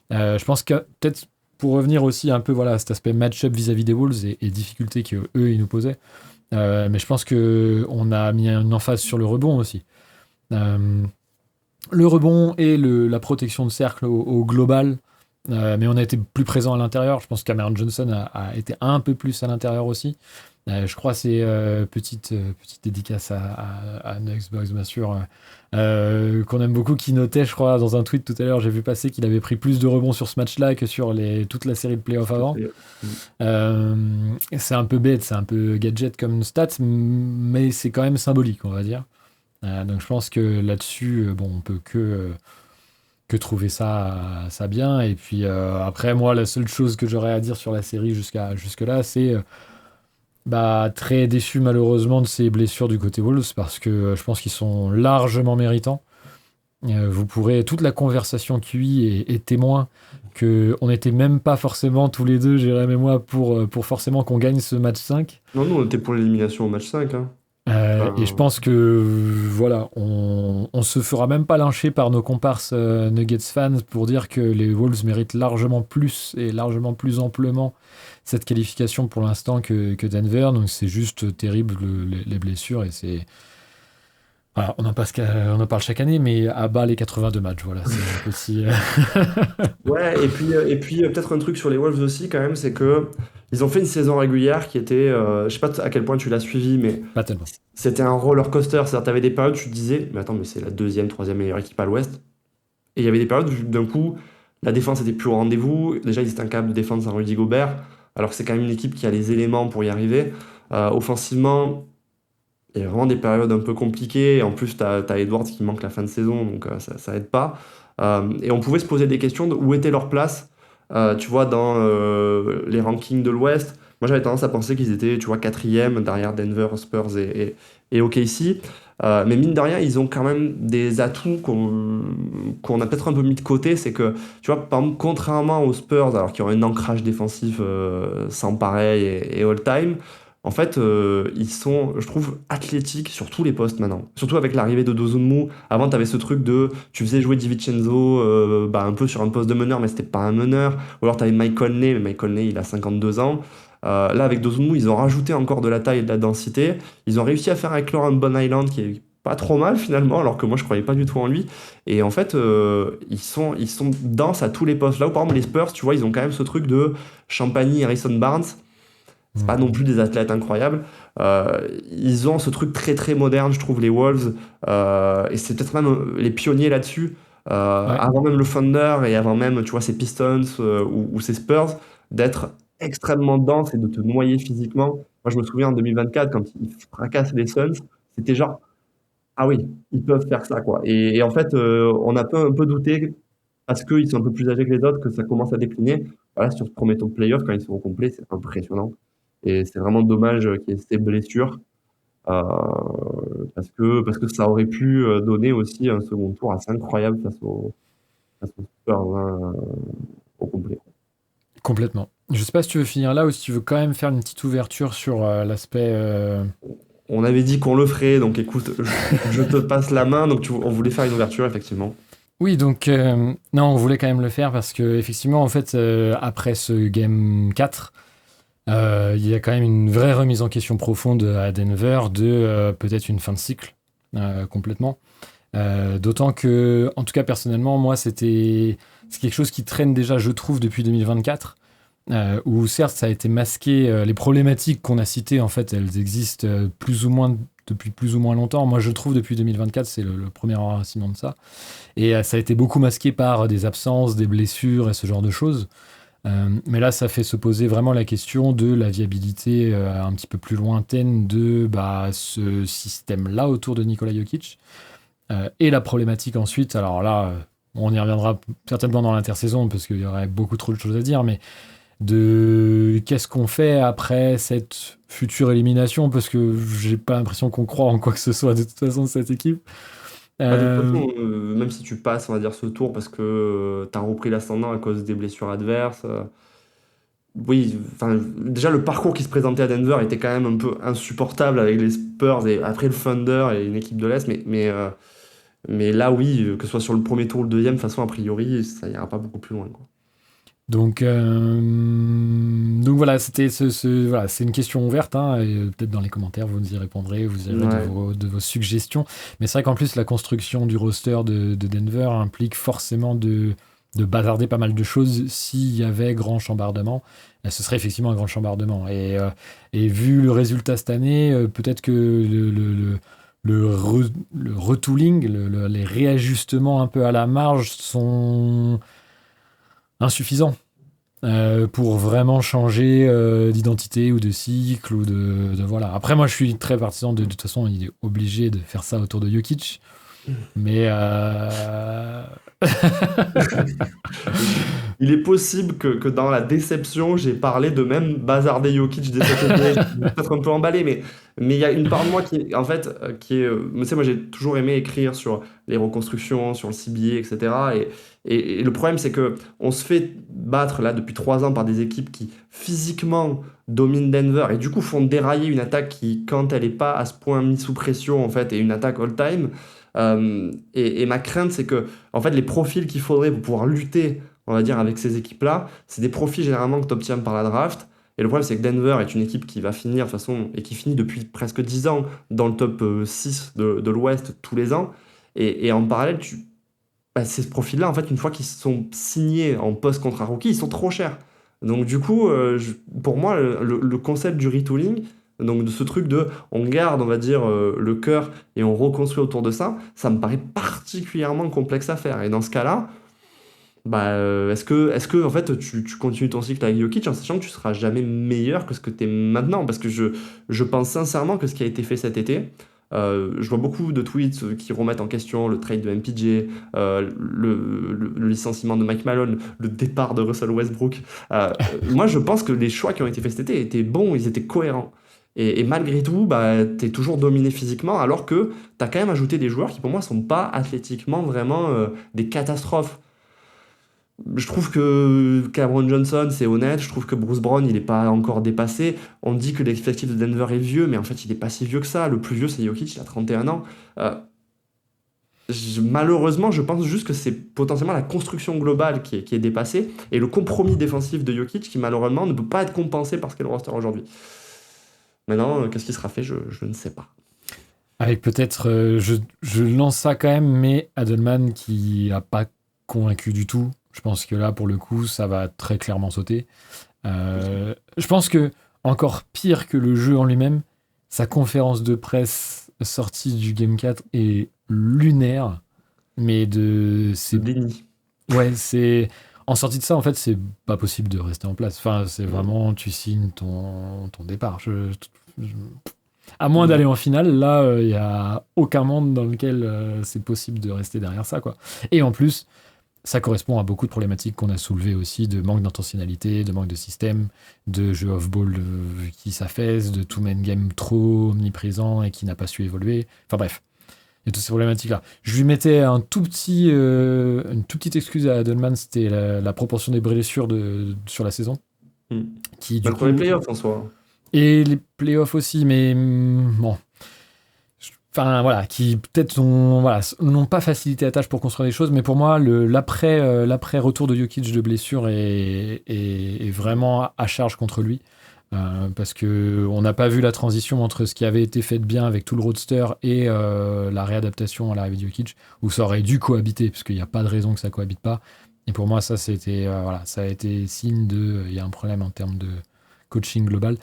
Je pense que peut-être pour revenir aussi un peu voilà à cet aspect match-up vis-à-vis des Wolves et difficultés qu'eux ils nous posaient, mais je pense que on a mis une emphase sur le rebond aussi. Le rebond et la protection de cercle au global, mais on a été plus présent à l'intérieur. Je pense que Cameron Johnson a été un peu plus à l'intérieur aussi. Je crois que c'est petite dédicace à Nuxbox, bien sûr, qu'on aime beaucoup, qui notait, je crois, dans un tweet tout à l'heure, j'ai vu passer qu'il avait pris plus de rebonds sur ce match-là que sur toute la série de playoffs avant. C'est un peu bête, c'est un peu gadget comme stat, mais c'est quand même symbolique, on va dire. Donc je pense que là-dessus, bon, on peut que trouver ça bien. Et puis après, moi, la seule chose que j'aurais à dire sur la série jusque-là, c'est très déçu malheureusement de ces blessures du côté Wolves, parce que je pense qu'ils sont largement méritants. Vous pourrez, toute la conversation QI est témoin qu'on n'était même pas forcément tous les deux, Jérém et moi, pour forcément qu'on gagne ce match 5. Non, nous, on était pour l'élimination au match 5. Hein. Et je pense que voilà, on se fera même pas lyncher par nos comparses Nuggets fans pour dire que les Wolves méritent largement plus et largement plus amplement cette qualification pour l'instant que Denver. Donc c'est juste terrible les blessures et c'est voilà, on en parle chaque année, mais à bas les 82 matchs, voilà, c'est aussi Ouais, et puis peut-être un truc sur les Wolves aussi, quand même, c'est que ils ont fait une saison régulière qui était, je sais pas à quel point tu l'as suivi, mais pas tellement. c'était un roller coaster. C'est-à-dire, tu avais des périodes où tu te disais, mais attends, mais c'est la deuxième, troisième meilleure équipe à l'Ouest. Et il y avait des périodes où d'un coup, la défense était plus au rendez-vous. Déjà, ils étaient incapables de défendre sans Rudy Gobert, alors que c'est quand même une équipe qui a les éléments pour y arriver. Offensivement, il y a vraiment des périodes un peu compliquées. Et en plus, tu as Edwards qui manque la fin de saison, donc ça aide pas. Et on pouvait se poser des questions de où était leur place, tu vois, dans les rankings de l'Ouest. Moi, j'avais tendance à penser qu'ils étaient, tu vois, quatrième derrière Denver, Spurs et OKC. Mais mine de rien, ils ont quand même des atouts qu'on a peut-être un peu mis de côté. C'est que, tu vois, par exemple, contrairement aux Spurs, alors qu'ils ont un ancrage défensif sans pareil et all-time, en fait, ils sont, je trouve, athlétiques sur tous les postes maintenant. Surtout avec l'arrivée de Dozunmu. Avant, tu avais ce truc de, tu faisais jouer DiVincenzo un peu sur un poste de meneur, mais c'était pas un meneur. Ou alors, tu avais Mike Conley, mais Mike Conley, il a 52 ans. Là, avec Dozunmu, ils ont rajouté encore de la taille et de la densité. Ils ont réussi à faire avec Laurent Bon Island, qui est pas trop mal finalement, alors que moi, je croyais pas du tout en lui. Et en fait, ils sont denses à tous les postes. Là où, par exemple, les Spurs, tu vois, ils ont quand même ce truc de Champagny, Harrison Barnes. C'est pas non plus des athlètes incroyables. Ils ont ce truc très très moderne, je trouve, les Wolves. Et c'est peut-être même les pionniers là-dessus. Ouais. Avant même le Thunder et avant même, tu vois, ces Pistons ou ces Spurs, d'être extrêmement dense et de te noyer physiquement. Moi, je me souviens en 2024, quand ils fracassent les Suns, c'était genre, ah oui, ils peuvent faire ça, quoi. Et en fait, on a un peu douté, parce qu'ils sont un peu plus âgés que les autres, que ça commence à décliner. Voilà, sur ce premier tour de playoff, quand ils sont au complet, c'est impressionnant. Et c'est vraiment dommage qu'il y ait ces blessures, euh, parce que ça aurait pu donner aussi un second tour assez incroyable face aux Spurs au complet. Complètement. Je sais pas si tu veux finir là ou si tu veux quand même faire une petite ouverture sur l'aspect. On avait dit qu'on le ferait, donc écoute, je te passe la main. Donc on voulait faire une ouverture, effectivement. Oui, donc non, on voulait quand même le faire parce que effectivement, en fait, après ce game 4, il y a quand même une vraie remise en question profonde à Denver de peut-être une fin de cycle complètement. D'autant que, en tout cas personnellement, moi, c'est quelque chose qui traîne déjà, je trouve, depuis 2024. Où certes, ça a été masqué. Les problématiques qu'on a citées, en fait, elles existent depuis plus ou moins longtemps. Moi, je trouve depuis 2024, c'est le premier enracinement de ça. Et ça a été beaucoup masqué par des absences, des blessures et ce genre de choses. Mais là, ça fait se poser vraiment la question de la viabilité un petit peu plus lointaine de ce système-là autour de Nikola Jokic. Et la problématique ensuite, alors là, on y reviendra certainement dans l'intersaison parce qu'il y aurait beaucoup trop de choses à dire, mais de qu'est-ce qu'on fait après cette future élimination, parce que j'ai pas l'impression qu'on croit en quoi que ce soit de toute façon de cette équipe. De toute façon, même si tu passes, on va dire, ce tour parce que tu as repris l'ascendant à cause des blessures adverses, oui, enfin, déjà le parcours qui se présentait à Denver était quand même un peu insupportable avec les Spurs et après le Thunder et une équipe de l'Est, mais là, oui, que ce soit sur le premier tour ou le deuxième, de toute façon, a priori, ça ira pas beaucoup plus loin, quoi. Donc voilà, voilà, c'est une question ouverte, hein, et peut-être dans les commentaires vous nous y répondrez, vous irez de vos suggestions. Mais c'est vrai qu'en plus la construction du roster de Denver implique forcément de bazarder pas mal de choses. S'il y avait grand chambardement, ce serait effectivement un grand chambardement. Et vu le résultat cette année, peut-être que le retooling, les réajustements un peu à la marge sont insuffisant pour vraiment changer d'identité ou de cycle ou de voilà. Après, moi, je suis très partisan de toute façon, il est obligé de faire ça autour de Jokic, mais Il est possible que dans la déception, j'ai parlé de même bazarder Jokic dès cette année. Je suis peut-être un peu emballé, mais il y a une part de moi qui, en fait, qui est. Tu sais, moi, j'ai toujours aimé écrire sur les reconstructions, sur le CBA, etc. Et le problème, c'est que on se fait battre là depuis 3 ans par des équipes qui physiquement dominent Denver et du coup font dérailler une attaque qui, quand elle n'est pas à ce point mise sous pression, en fait, est une attaque all-time. Et ma crainte, c'est que, en fait, les profils qu'il faudrait pour pouvoir lutter, on va dire, avec ces équipes-là, c'est des profils généralement que tu obtiens par la draft. Et le problème, c'est que Denver est une équipe qui va finir, de toute façon, et qui finit depuis presque 10 ans dans le top 6 de l'Ouest tous les ans. Et en parallèle, ces profils-là, en fait, une fois qu'ils sont signés en post-contrat rookie, ils sont trop chers. Donc, du coup, pour moi, le concept du retooling, donc de ce truc de on garde, on va dire, le cœur et on reconstruit autour de ça, ça me paraît particulièrement complexe à faire. Et dans ce cas-là, est-ce que en fait, tu continues ton cycle avec Jokic en sachant que tu seras jamais meilleur que ce que tu es maintenant? Parce que je pense sincèrement que ce qui a été fait cet été, je vois beaucoup de tweets qui remettent en question le trade de MPJ, le licenciement de Mike Malone, le départ de Russell Westbrook. Moi, je pense que les choix qui ont été faits cet été étaient bons, ils étaient cohérents. Et malgré tout, t'es toujours dominé physiquement, alors que t'as quand même ajouté des joueurs qui, pour moi, sont pas athlétiquement vraiment des catastrophes. Je trouve que Cameron Johnson, c'est honnête. Je trouve que Bruce Brown, il n'est pas encore dépassé. On dit que l'effectif de Denver est vieux, mais en fait, il n'est pas si vieux que ça. Le plus vieux, c'est Jokic, il a 31 ans. Malheureusement, je pense juste que c'est potentiellement la construction globale qui est dépassée et le compromis défensif de Jokic qui, malheureusement, ne peut pas être compensé par ce qu'est le roster aujourd'hui. Maintenant, qu'est-ce qui sera fait, je ne sais pas. Avec peut-être, je lance ça quand même, mais Adelman qui n'a pas convaincu du tout. Je pense que là, pour le coup, ça va très clairement sauter. Je pense que, encore pire que le jeu en lui-même, sa conférence de presse sortie du Game 4 est lunaire, mais c'est déni. Ouais, c'est... En sortie de ça, en fait, c'est pas possible de rester en place. Enfin, c'est vraiment, tu signes ton départ. À moins d'aller en finale, là, il n'y a aucun monde dans lequel c'est possible de rester derrière ça, quoi. Et en plus, ça correspond à beaucoup de problématiques qu'on a soulevées aussi, de manque d'intentionnalité, de manque de système, de jeu off-ball qui s'affaisse, de two-man game trop omniprésent et qui n'a pas su évoluer. Enfin bref, il y a toutes ces problématiques-là. Je lui mettais une toute petite excuse à Adelman, c'était la proportion des blessures sur la saison. Qui, du coup, pour les playoffs en soi. Et les playoffs aussi, mais bon... Enfin, voilà, qui peut-être n'ont pas facilité la tâche pour construire des choses, mais pour moi, l'après-retour de Jokic de blessure est vraiment à charge contre lui, parce qu'on n'a pas vu la transition entre ce qui avait été fait de bien avec tout le roadster et la réadaptation à l'arrivée de Jokic, où ça aurait dû cohabiter, parce qu'il n'y a pas de raison que ça cohabite pas. Et pour moi, ça a été signe il y a un problème en termes de coaching global.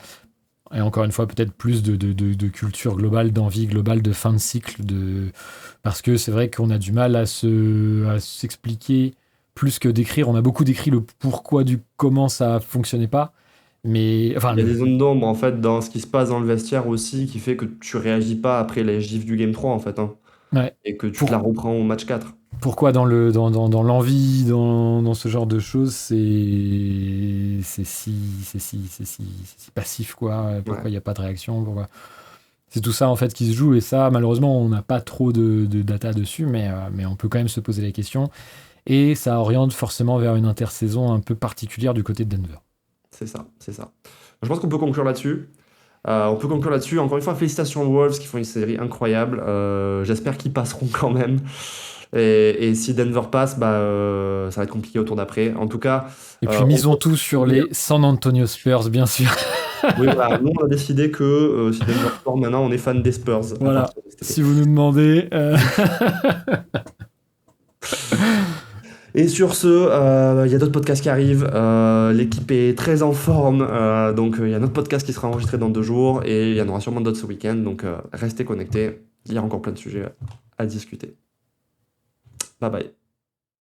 Et encore une fois, peut-être plus de culture globale, d'envie globale, de fin de cycle, parce que c'est vrai qu'on a du mal à s'expliquer plus que décrire, on a beaucoup décrit le pourquoi du comment ça fonctionnait pas. Mais enfin, Il y a des zones d'ombre, en fait, dans ce qui se passe dans le vestiaire aussi, qui fait que tu réagis pas après les gifs du Game 3, en fait, hein. ouais. Et que tu Pour- te la reprends au match 4. Pourquoi dans l'envie, dans ce genre de choses, c'est si passif, quoi. Pourquoi il n'y a pas de réaction, pourquoi... C'est tout ça en fait qui se joue, et ça malheureusement on n'a pas trop de data dessus, mais on peut quand même se poser la question, et ça oriente forcément vers une intersaison un peu particulière du côté de Denver. C'est ça, c'est ça. Je pense qu'on peut conclure là-dessus. On peut conclure là-dessus. Encore une fois, félicitations aux Wolves qui font une série incroyable. J'espère qu'ils passeront quand même. Et si Denver passe, ça va être compliqué au tour d'après. En tout cas, Et puis on misons peut- tout sur les San Antonio Spurs, bien sûr. oui, voilà. Nous, on a décidé que si Denver sort maintenant, on est fan des Spurs. à Voilà. partir de cet été. Si vous nous demandez, Et sur ce, il y a d'autres podcasts qui arrivent. L'équipe est très en forme. Donc, il y a notre podcast qui sera enregistré dans 2 jours. Et il y en aura sûrement d'autres ce week-end. Donc, restez connectés. Il y a encore plein de sujets à discuter. Bye bye.